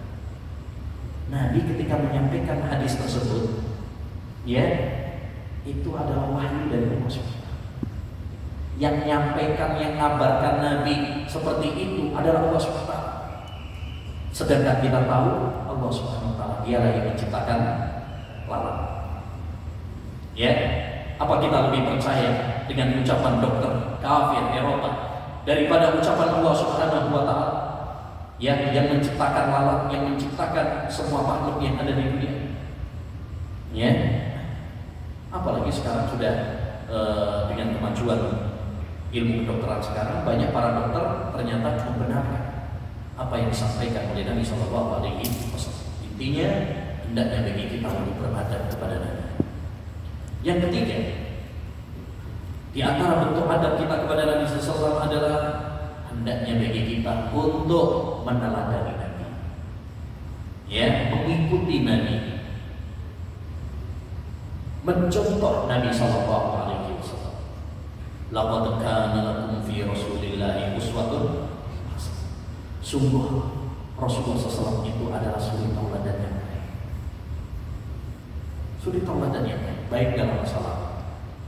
Nabi ketika menyampaikan hadis tersebut, ya, itu adalah wahyu dari Allah SWT. Yang menyampaikan, yang ngabarkan Nabi seperti itu adalah Allah SWT. Sedangkan kita tahu Allah SWT dialah yang menciptakan lalat. Ya, apa kita lebih percaya dengan ucapan dokter kafir Eropa daripada ucapan Allah Subhanahu wa Ta'ala yang menciptakan lalat, yang menciptakan semua makhluk yang ada di dunia? Ya, apalagi sekarang sudah dengan kemajuan ilmu kedokteran sekarang, banyak para dokter ternyata membenarkan apa yang disampaikan oleh Nabi Sallallahu Alaihi Wasallam. Intinya hendaknya bagi kita lebih beradab kepada Nabi. Yang ketiga, di antara bentuk adab kita kepada Nabi SAW adalah hendaknya bagi kita untuk meneladani Nabi, ya, mengikuti Nabi, mencontoh Nabi Sallallahu Alaihi Wasallam. Laqad kana lakum fi Rasulillahi uswatun hasanah. Sungguh Rasulullah SAW itu adalah suri tauladan yang baik. Suri tauladan yang baik. Baik dalam masalah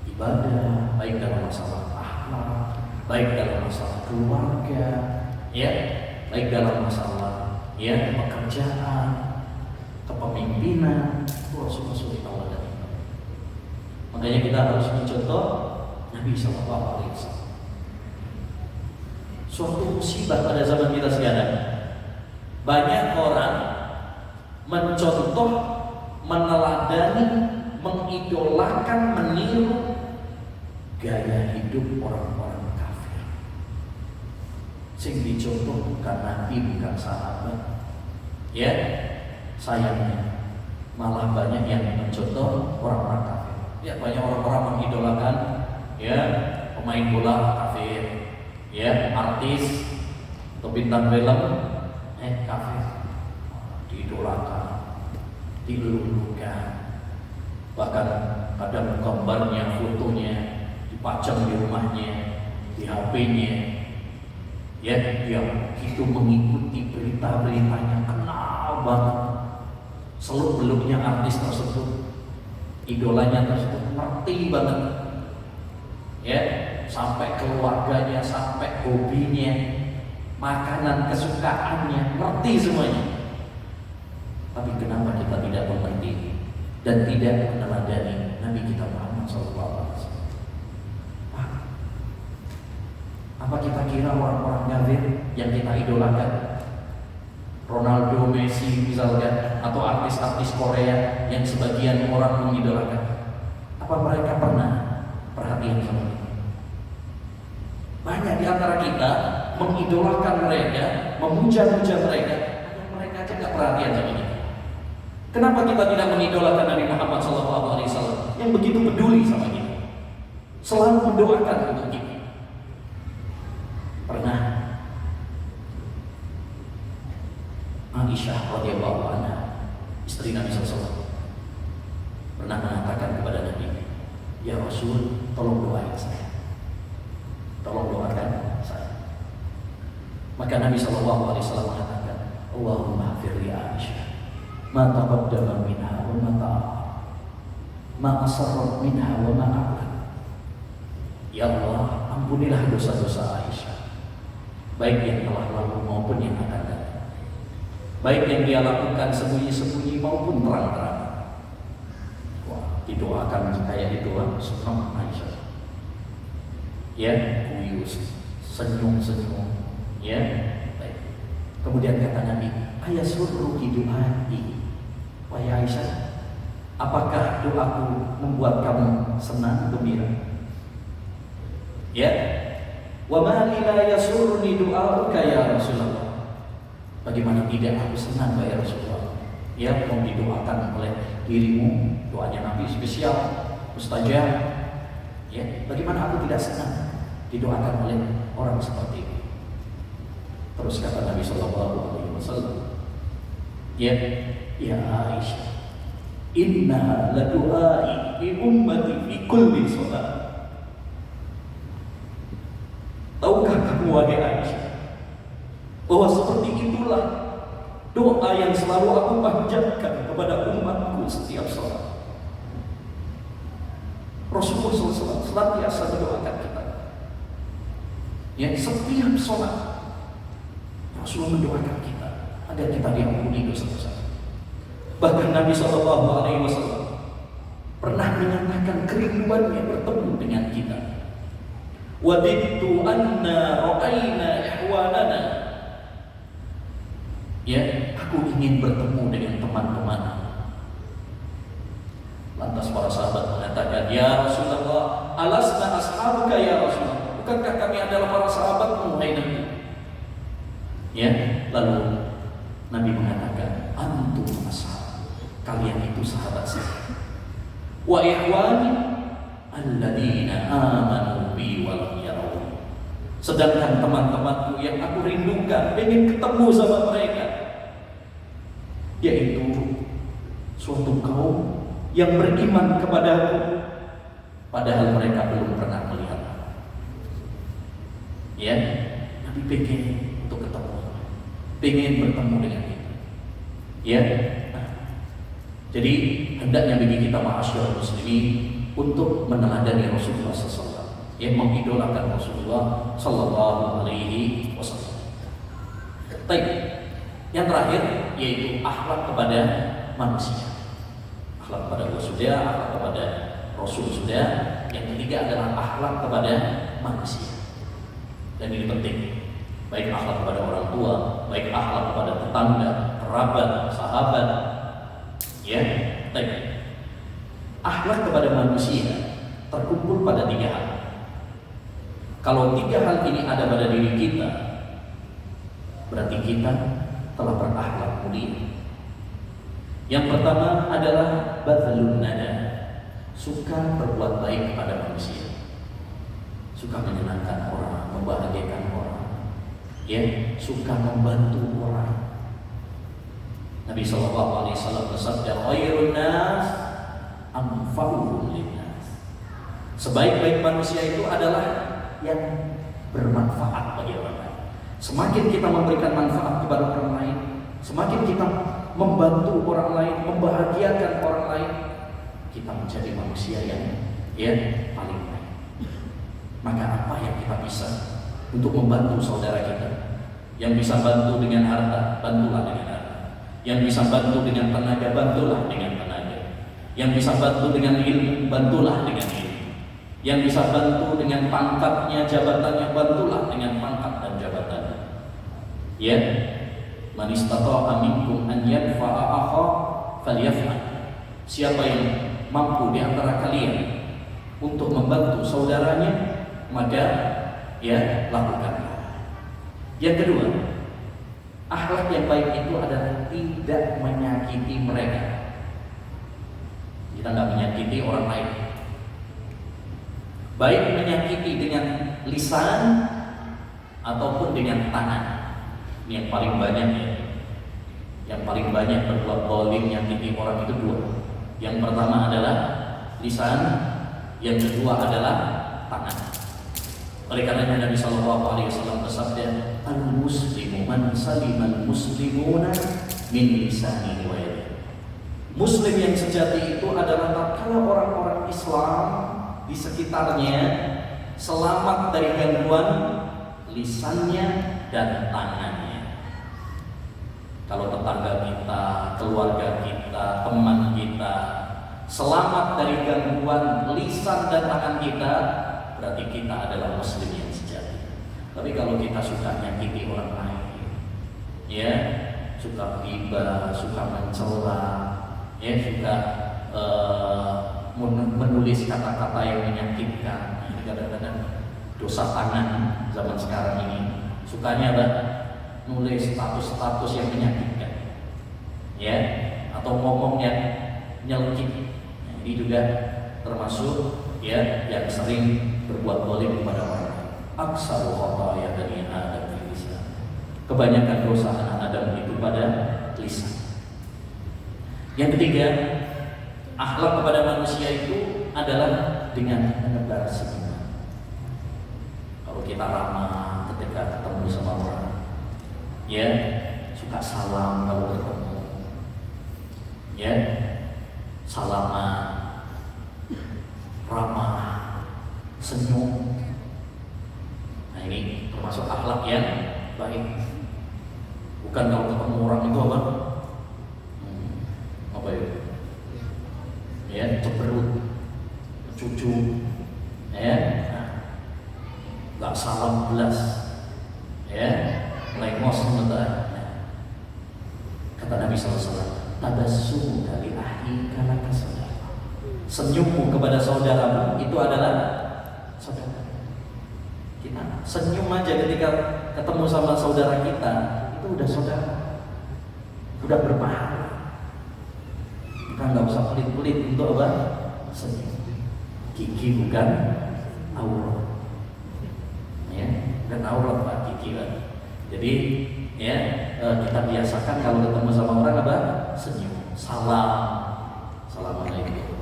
ibadah, baik dalam masalah akhlak, baik dalam masalah keluarga, ya, baik dalam masalah, ya, pekerjaan, kepemimpinan. Rasulullah SAW. Makanya kita harus mencontoh Nabi Sallallahu Alaihi Wasallam. Suatu musibah pada zaman kita sekarang, banyak orang mencontoh, meneladani, mengidolakan, meniru gaya hidup orang-orang kafir. Sing dicontoh bukan Nabi, bukan sahabat. Ya, sayangnya malah banyak yang mencontoh orang-orang kafir. Ya, banyak orang-orang mengidolakan, ya, pemain bola kafir, ya, artis atau bintang film kafir, diidolakan, diluluhkan. Bahkan kadang gambarnya, fotonya dipajang di rumahnya, di HP-nya. Ya, dia itu mengikuti berita-beritanya, kenal banget seluk-beluknya artis tersebut, idolanya tersebut, ngerti banget. Ya, sampai keluarganya, sampai hobinya, makanan kesukaannya, ngerti semuanya. Tapi kenapa kita tidak mengerti dan tidak meneladani Nabi kita Muhammad SAW? Apa kita kira orang-orang kafir yang kita idolakan, Ronaldo, Messi misalkan, atau artis-artis Korea yang sebagian orang mengidolakan, apa mereka pernah perhatian sama kita? Banyak di antara kita mengidolakan mereka, memuja-muja mereka, padahal mereka aja nggak perhatian sama kita. Kenapa kita tidak mengidolakan Nabi Muhammad SAW yang begitu peduli sama kita, selalu mendoakan untuk kita? Pernah Aisyah radhiyallahu anha, istri Nabi SAW, pernah mengatakan kepada Nabi, ya Rasul, tolong doain saya, tolong doakan saya. Maka Nabi SAW mengatakan, Allahumma hafir li Aisyah ma taqaddama minha wa ma ta'akhkhara, ma asarrat minha wa ma a'lan. Ya Allah, ampunilah dosa-dosa Aisyah, baik yang telah lalu maupun yang akan datang, baik yang dia lakukan sembunyi-sembunyi maupun terang-terang. Wah, didoakan kayak itu, senang Aisyah. Ya, kuyus, senyum-senyum, Ya, baik. Kemudian kata Nabi, ayasurruki du'ai, wahai Aisyah, apakah doaku membuat kamu senang, gembira? Ya, wa ma li la yasurruni du'auka ya Rasulullah. Bagaimana tidak aku senang ya Rasulullah? Ya, mau didoakan oleh dirimu, doanya Nabi spesial, mustajab. Ya, bagaimana aku tidak senang didoakan oleh orang seperti ini? Terus kata Nabi Shallallahu Alaihi Wasallam, ya Aisyah, inna la du'ai fi ummati fi kulli salat. Tahukah kamu wahai Aisyah, bahwa seperti itulah doa yang selalu aku panjatkan kepada umatku setiap salat. Rasulullah SAW senantiasa mendoakan kita. Ya, setiap salat Rasulullah mendoakan kita agar kita diampuni dosa-dosa. Bahkan Nabi SAW pernah menyatakan kerinduannya bertemu dengan kita. Wadidtu anna ra'ayna ihwanana. Ya, aku ingin bertemu dengan teman-teman. Lantas para sahabat mengatakan, ya Rasulullah, alasna ashabuka ya Rasulullah. Bukankah kami adalah para sahabatmu, hai Nabi? Ya, lalu Nabi mengatakan, antum ashab, kalian itu sahabat saya. Wa ihwani alladzina amanu bi wa lam yarawni. Sedangkan teman-temanku yang aku rindukan, ingin ketemu sama mereka, yaitu suatu kaum yang beriman kepadaku padahal mereka belum pernah melihat. Ya, Nabi pengen untuk ketemu, pengen bertemu dengan kita. Ya, jadi hendaknya bagi kita ma'asyiral muslimin untuk meneladani Rasulullah SAW, yang mengidolakan Rasulullah Sallallahu Alaihi Wasallam. Baik, yang terakhir yaitu akhlak kepada manusia. Akhlak kepada Allah sudah, akhlak kepada Rasul sudah. Yang ketiga adalah akhlak kepada manusia. Dan ini penting, baik akhlak kepada orang tua, baik akhlak kepada tetangga, kerabat, sahabat. Ya, baik. Akhlak kepada manusia terkumpul pada 3 hal. Kalau 3 hal ini ada pada diri kita, berarti kita telah berakhlak mulia. Yang pertama adalah badlun nada, suka berbuat baik kepada manusia, suka menyenangkan orang, membahagiakan orang, ya, suka membantu orang. Nabi SAW bersabda, khairun nas anfa'uhum linnas. Sebaik-baik manusia itu adalah yang bermanfaat bagi orang lain. Semakin kita memberikan manfaat kepada orang lain, semakin kita membantu orang lain, membahagiakan orang lain, kita menjadi manusia yang paling baik. Maka apa yang kita bisa untuk membantu saudara kita? Yang bisa bantu dengan harta, bantulah dengan harta. Yang bisa bantu dengan tenaga, bantulah dengan tenaga. Yang bisa bantu dengan ilmu, bantulah dengan ilmu. Yang bisa bantu dengan pangkatnya, jabatannya, bantulah dengan pangkat dan jabatannya. Ya, man istata'a minkum an yanfa'a akha falyaf'al. Siapa yang mampu di antara kalian untuk membantu saudaranya, maka ya lakukanlah. Yang kedua, akhlak yang baik itu adalah tidak menyakiti mereka. Kita nggak menyakiti orang lain. Baik menyakiti dengan lisan ataupun dengan tangan. Ini yang paling banyak ya. Yang paling banyak berbuat zalim, menyakiti orang itu 2. Yang pertama adalah lisan, yang kedua adalah tangan. Oleh karenanya Nabi Shallallahu Alaihi Wasallam bersabda, al-muslimu man salimal muslimuna min lisanihi wa yadihi. Muslim yang sejati itu adalah tatkala orang-orang Islam di sekitarnya selamat dari gangguan lisannya dan tangannya. Kalau tetangga kita, keluarga kita, teman kita selamat dari gangguan lisan dan tangan kita, berarti kita adalah muslim yang sejati. Tapi kalau kita suka nyakiti orang lain, ya, suka ghibah, suka mencela, ya, suka menulis kata-kata yang menyakitkan, ini kadang-kadang dosa tangan zaman sekarang ini. Sukanya apa? Nulis status-status yang menyakitkan, ya, atau ngomong yang nyelkit. Ini juga termasuk, ya, yang sering berbuat zalim kepada orang lain. Aksaru khataya bani Adam fi lisan. Kebanyakan dosa anak Adam itu pada lisan. Yang ketiga, akhlak kepada manusia itu adalah dengan menebar senyuman. Kalau kita ramah ketika ketemu sama orang, ya, suka salam kalau ketemu, ya, salaman, ramah, senyum. Nah, ini termasuk akhlak yang baik. Bukan kalau ketemu orang itu apa? Apa ya? Ya, ceperut, cucu, ya, nggak salam belas, ya, lengos sebentar. Kata Nabi SAW, tabassum kali ahli kalaka saudara. Senyummu kepada saudaramu itu adalah saudara. Kita senyum aja ketika ketemu sama saudara kita, itu udah saudara, udah berpahala. Kita nggak usah pelit-pelit untuk apa? Senyum. Gigi bukan aurat, ya, dan aurat Pak, gigi kan. Jadi, ya, kita biasakan kalau ketemu sama orang apa? Senyum, salam, assalamualaikum,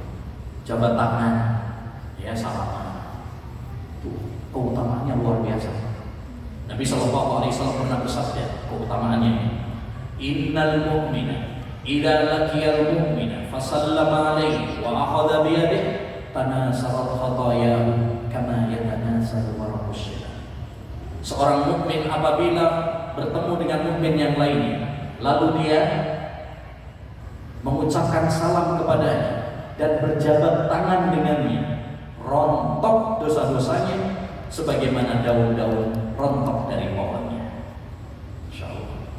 jabat tangan, ya, salaman. Keutamaannya luar biasa. Nabi SAW pernah bersabda keutamaannya, innal mu'mina idza laqiyal mu'mina fasallama alaihi wa akhadha bi yadihi tanasarat khatayahu kama yatanasal waraqus syajar. Seorang mukmin apabila bertemu dengan mukmin yang lainnya, lalu dia mengucapkan salam kepadanya dan berjabat tangan dengannya, rontok dosa-dosanya sebagaimana daun-daun rontok dari pohonnya. Insyaallah.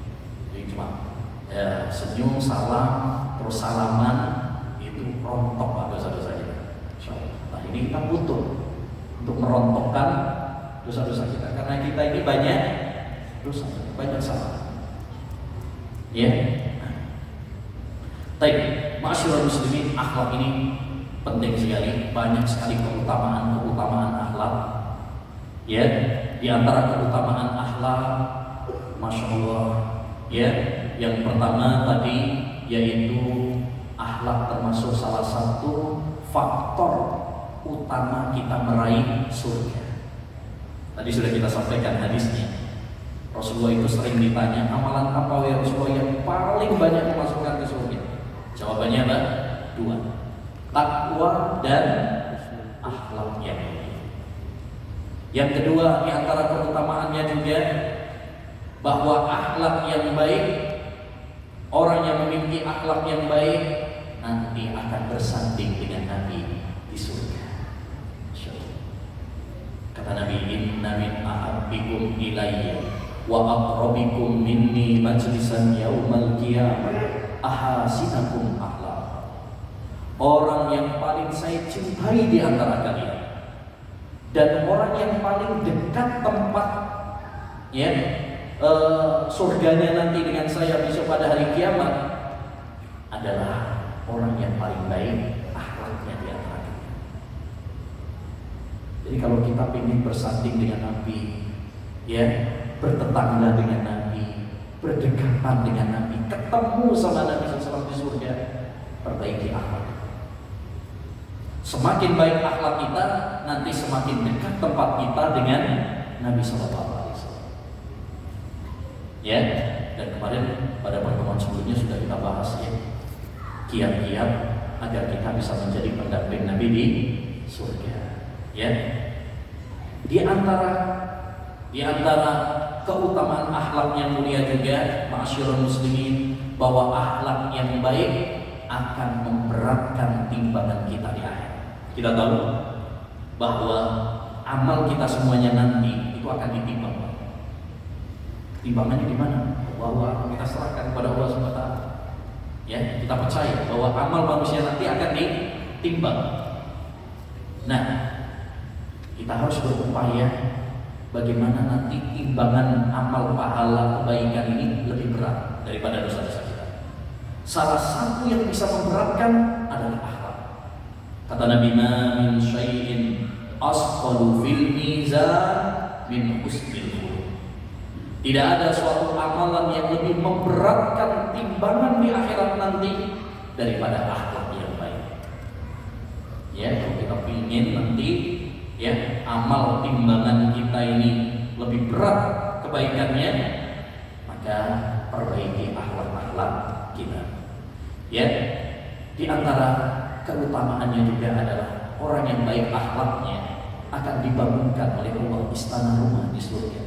Jadi cuma, ya, senyum, salam, terus salaman, itu rontok Pak dosa-dosanya. Insyaallah. Nah, ini kita butuh untuk merontokkan dosa-dosa kita, karena kita ini banyak dosa, banyak salah. Ya. Baik, ma'asyiral muslimin, akhlak ini penting sekali, banyak sekali keutamaan akhlak. Ya, di antara keutamaan akhlak, masya Allah, ya, yang pertama tadi yaitu akhlak termasuk salah satu faktor utama kita meraih surga. Tadi sudah kita sampaikan hadisnya. Rasulullah itu sering ditanya, amalan apa ya Rasulullah yang paling banyak memasukkan ke surga? Jawabannya apa? 2, takwa dan akhlak yang baik. Yang kedua, di antara keutamaannya juga bahwa akhlak yang baik, orang yang memiliki akhlak yang baik nanti akan bersanding dengan Nabi di surga. Kata Nabi, inna min ahabbikum ilayya wa aqrabikum minni majlisan yaumal qiyamah ahasinakum akhlak. Orang yang paling saya cintai di antara kalian dan orang yang paling dekat tempat, ya, surganya nanti dengan saya besok pada hari kiamat adalah orang yang paling baik akhlaknya di antara kita. Jadi kalau kita ingin bersanding dengan Nabi, ya, bertetangga dengan Nabi, berdekatan dengan Nabi, ketemu sama Nabi SAW di surga, perbaiki akhlak. Semakin baik akhlak kita, nanti semakin dekat tempat kita dengan Nabi SAW. Ya, dan kemarin pada pertemuan sebelumnya sudah kita bahas, ya, kiat-kiat agar kita bisa menjadi pendamping Nabi di surga. Ya, di antara keutamaan akhlak yang mulia juga, ma'asyiral muslimin, bahwa akhlak yang baik akan memberatkan timbangan kita di akhir. Kita tahu bahwa amal kita semuanya nanti itu akan ditimbang. Timbangannya di mana? Bahwa kita serahkan kepada Allah SWT. Ya, kita percaya bahwa amal manusia nanti akan ditimbang. Nah, kita harus berupaya bagaimana nanti timbangan amal pahala kebaikan ini lebih berat daripada dosa-dosa kita. Salah satu yang bisa memberatkan adalah akhlak. Kata Nabi, "Ma min syai'in asqalu fil mizan min husnil khuluq." Tidak ada suatu amalan yang lebih memberatkan timbangan di akhirat nanti daripada akhlak yang baik. Ya, kalau kita ingin nanti ya amal timbangan kita ini lebih berat kebaikannya, maka perbaiki akhlak-akhlak kita. Ya, di antara keutamaannya juga adalah orang yang baik akhlaknya akan dibangunkan oleh Allah istana rumah di surga.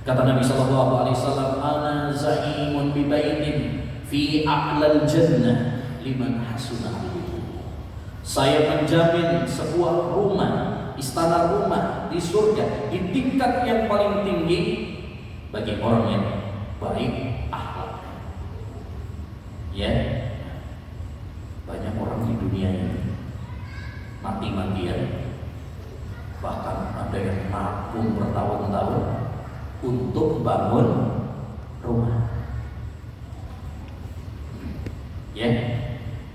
Kata Nabi SAW, "Ana za'imun bi baitin fi a'lal jannah liman hasuna khuluquhu." Saya menjamin sebuah rumah, istana rumah di surga di tingkat yang paling tinggi bagi orang yang baik akhlak. Ya, banyak orang di dunia ini mati-matian, bahkan ada yang nabung bertahun-tahun untuk bangun rumah. Ya,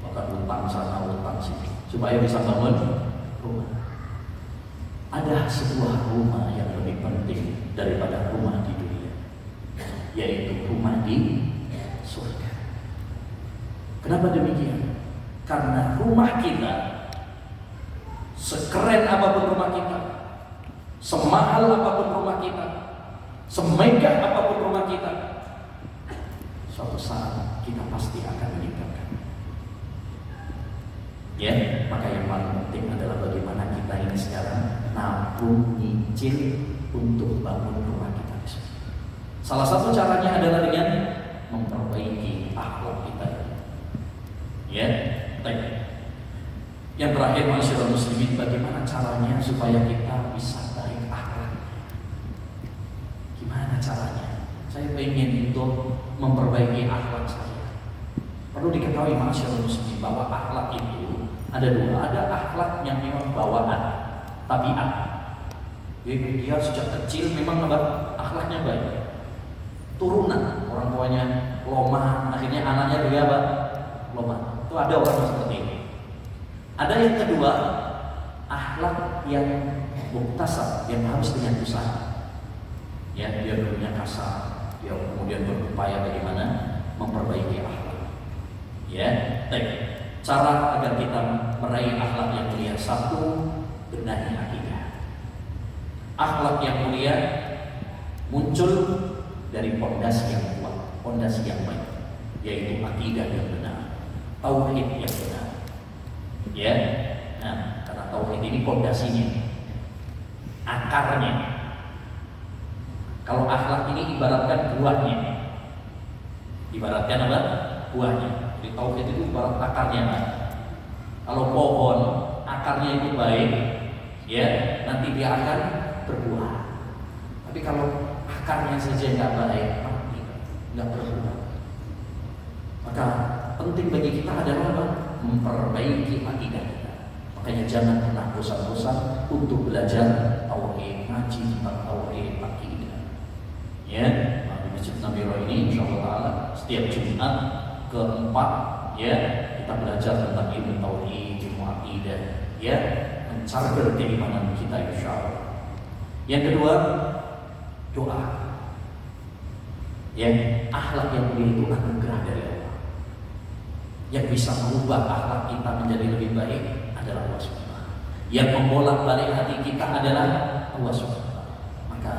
bahkan utang sana utang sini supaya bisa bangun rumah. Ada sebuah rumah yang lebih penting daripada rumah di dunia, yaitu rumah di surga. Kenapa demikian? Karena rumah kita, sekeren apapun rumah kita, semahal apapun rumah kita, semegah apapun rumah kita, suatu saat kita pasti akan meninggalkan. Ya, maka yang paling penting adalah bagaimana kita ini sekarang nabung nyicil untuk bangun rumah kita di sini. Salah satu caranya adalah dengan memperbaiki akhlak kita. Ya, baik. Yang terakhir, masyarakat muslimin, bagaimana caranya supaya kita bisa baik akhlak? Gimana caranya? Saya ingin untuk memperbaiki akhlak saya. Perlu diketahui masyarakat muslimin bahwa akhlak itu ada dua. Ada akhlak yang memang bawaan, tabiat. Jadi dia sejak kecil memang akhlaknya baik. Turunan orang tuanya lomah, akhirnya anaknya juga lomah. Itu ada orang seperti ini. Ada yang kedua, akhlak yang muktasab, yang harus dengan usaha. Ya, dia dulunya kasar, dia kemudian berupaya bagaimana memperbaiki akhlak. Ya, baik. Cara agar kita meraih akhlak yang mulia, satu, benahi akidah. Akhlak yang mulia muncul dari pondasi yang kuat, pondasi yang baik, yaitu akidah yang benar, tauhid yang benar. Ya, nah, karena tauhid ini pondasinya, akarnya. Kalau akhlak ini ibaratkan buahnya. Ibaratkan apa? Buahnya. Di tauhid itu ibarat akarnya. Kalau pohon akarnya itu baik, ya, nanti dia akan berbuah. Tapi kalau akarnya saja nggak baik, mati, nggak berbuah. Maka penting bagi kita adalah apa? Memperbaiki akidah kita. Makanya jangan pernah bosan-bosan untuk belajar tauhid, ngaji tentang tauhid, akidah. Ya, di Masjid Nabiro ini insyaallah taala setiap Jumat keempat, ya, kita belajar tentang ilmu tauhid, ilmu akidah, ya, mencarger keimanan kita insyaallah. Yang kedua, doa. Ya, akhlak yang mulia itu anugerah dari Allah. Yang bisa mengubah akhlak kita menjadi lebih baik adalah Allah SWT. Yang membolak-balik hati kita adalah Allah SWT. Maka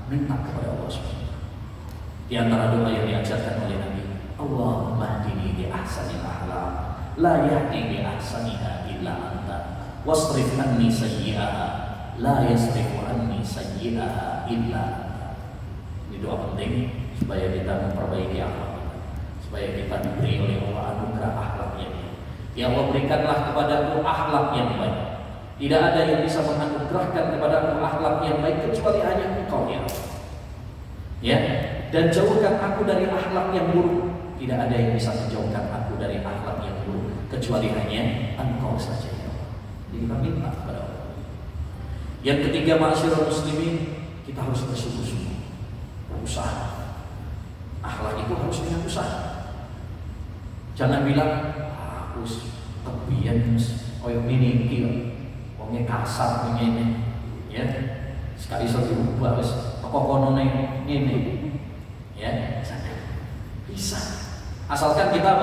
minta kepada Allah SWT. Di antara doa yang diajarkan oleh Nabi, Allahumma hdini bi ahsanil akhlaq, la yahdi bi ahsaniha illa anta, wasrif anni sayyi'aha, la yasrifu anni sayyi'aha illa anta. Ini doa penting supaya kita memperbaiki akhlak kita, supaya kita diberi oleh Allah anugerah akhlak yang baik. Ya Allah, berikanlah kepadaku akhlak yang baik. Tidak ada yang bisa menganugerahkan anugerahkan kepadaku akhlak yang baik kecuali hanya Engkau ya Allah. Ya, dan jauhkan aku dari akhlak yang buruk. Tidak ada yang bisa menjauhkan aku dari akhlak yang buruk kecuali hanya Engkau saja ya Allah. Jadi kita minta kepada Allah. Yang ketiga, ma'asyiral muslimin, kita harus bersungguh-sungguh berusaha. Akhlak itu harus dengan usaha. Jangan bilang aku kebian koyo ini iki wonge kasar ngene ya. Sekali dirubah wis teko konone ngene. Ya, bisa. Asalkan kita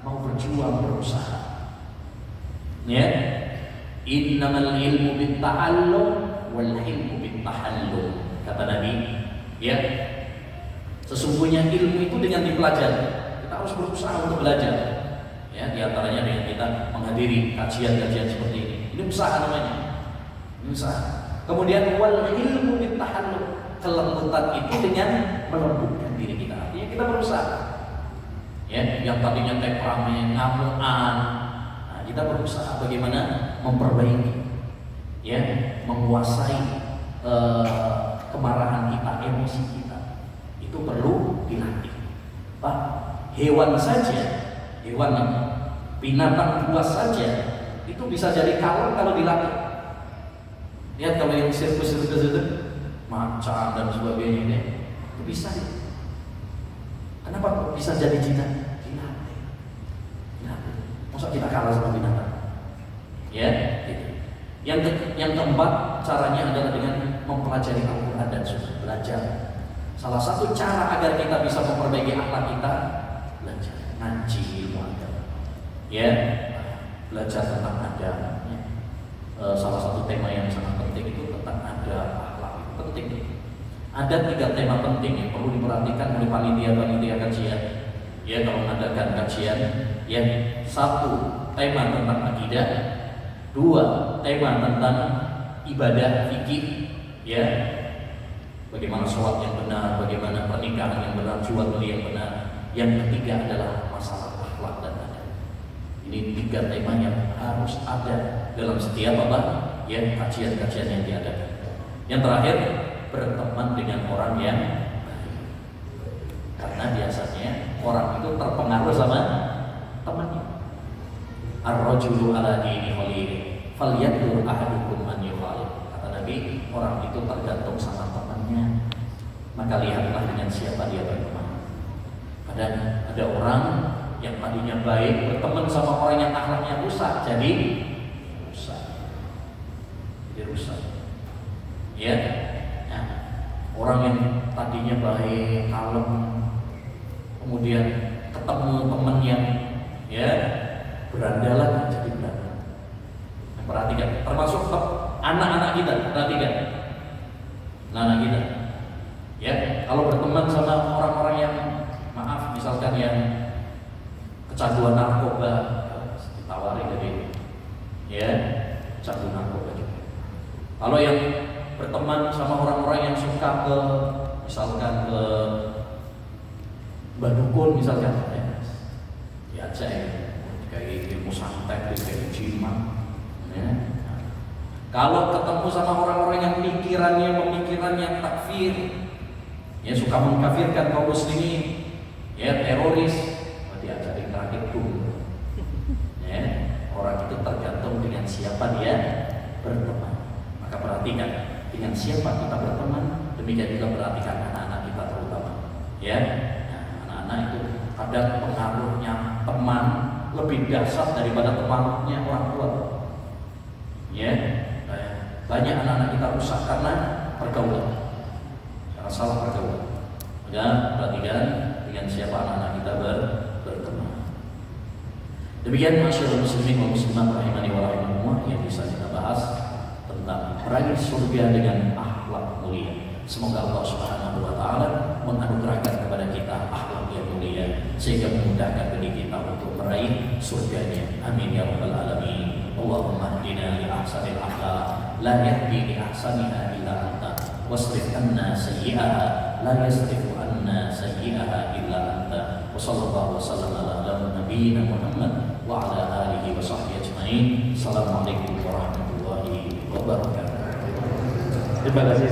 mau berjuang, berusaha. Ya. Innamal ilmu bitta'allum wal hilmu bittahallum. Kata Nabi, ya. Sesungguhnya ilmu itu dengan dipelajari. Kita harus berusaha untuk belajar. Ya, di antaranya dengan kita menghadiri kajian-kajian seperti ini. Ini usaha namanya. Ini usaha. Kemudian wal ilmu bittahallum. Kelembutan itu dengan melembutkan diri kita. Artinya kita berusaha. Ya, yang tadinya temperamen, ngamuan, nah, kita berusaha bagaimana memperbaiki, ya, menguasai kemarahan kita, emosi kita. Itu perlu dilatih. Pak, hewan saja, hewan binatang buas saja itu bisa jadi kalem kalau dilatih. Lihat kalau yang sirkus-sirkus itu, macan dan sebagainya ini, itu bisa ya. Kenapa bisa jadi jinak? Dilatih. Masa kita kalah sama binatang? Ya, gitu. Yang keempat, caranya adalah dengan mempelajari Al-Quran dan Sunnah, belajar. Salah satu cara agar kita bisa memperbaiki akhlak kita, belajar ngaji ilmu agama. Ya, belajar tentang adab. Ya. Salah satu tema yang sangat penting itu tentang adab, akhlak itu penting. Ada 3 tema penting yang perlu diperhatikan oleh panitia kajian. Ya, kalau mengadakan kajian, ya, 1 tema tentang akidah, 2 tema tentang ibadah fikih, ya. Bagaimana sholat yang benar, bagaimana pernikahan yang benar, jual beli yang benar. Yang ketiga adalah masalah akhlak dan adab. Ini 3 tema yang harus ada dalam setiap ya, kajian-kajian yang diadakan. Yang terakhir, berteman dengan orang yang baik. Karena biasanya orang itu terpengaruh sama temannya. Ar-rajulu ala dini khalili falyanzur ahadukum man yukhalil. Kata Nabi, orang itu tergantung sama temannya. Maka lihatlah dengan siapa dia berteman. Kadang ada orang yang tadinya baik berteman sama orang yang akhlaknya rusak, jadi rusak. Ya. Nah, orang yang tadinya baik, kalem, kemudian ketemu teman yang ya berandalan jadi berandal. Nah, perhatikan, termasuk anak-anak kita, perhatikan. Anak kita. Ya, kalau berteman sama orang-orang yang maaf misalkan yang kecanduan narkoba, ditawari jadi ya candu narkoba juga. Kalau yang berteman sama orang-orang yang suka ke misalkan ke badukun misalkan, ya cek kayak ilmu santet, kayak jimat. Ya. Kalau ketemu sama orang-orang yang pemikirannya takfir, ya suka mengkafirkan kaum muslimin, ya teroris, diajarin terakhir dulu. Ya, orang itu tergantung dengan siapa dia berteman. Maka perhatikan dengan siapa kita berteman, demikian juga perhatikan anak-anak kita terutama. Ya, nah, anak-anak itu kadang pengaruhnya teman lebih dahsyat daripada pengaruhnya orang tua. Ya, banyak anak-anak kita rusak karena pergaulan, karena salah pergaulan. Maka perhatikan dengan siapa anak-anak kita berteman. Demikian masyarakat muslimin wa muslimat rahimani wa rahimakumullah yang bisa kita bahas tentang meraih surga dengan akhlak mulia. Semoga Allah Subhanahu wa taala menganugerahkan kepada kita akhlak yang mulia sehingga memudahkan bagi kita untuk meraih surganya. Amin ya rabbal alamin. Allahumma hdina li ahsanil akhlaq la yahdi li ahsaniha illa anta wasrif anna sayyi'aha la yasrifu anna sayyi'aha illa anta. Wa sallallahu wasallam ala nabiyyina Muhammad wa ala alihi wa sahbihi ajma'in. Assalamualaikum warahmatullahi wabarakatuh. Terima kasih.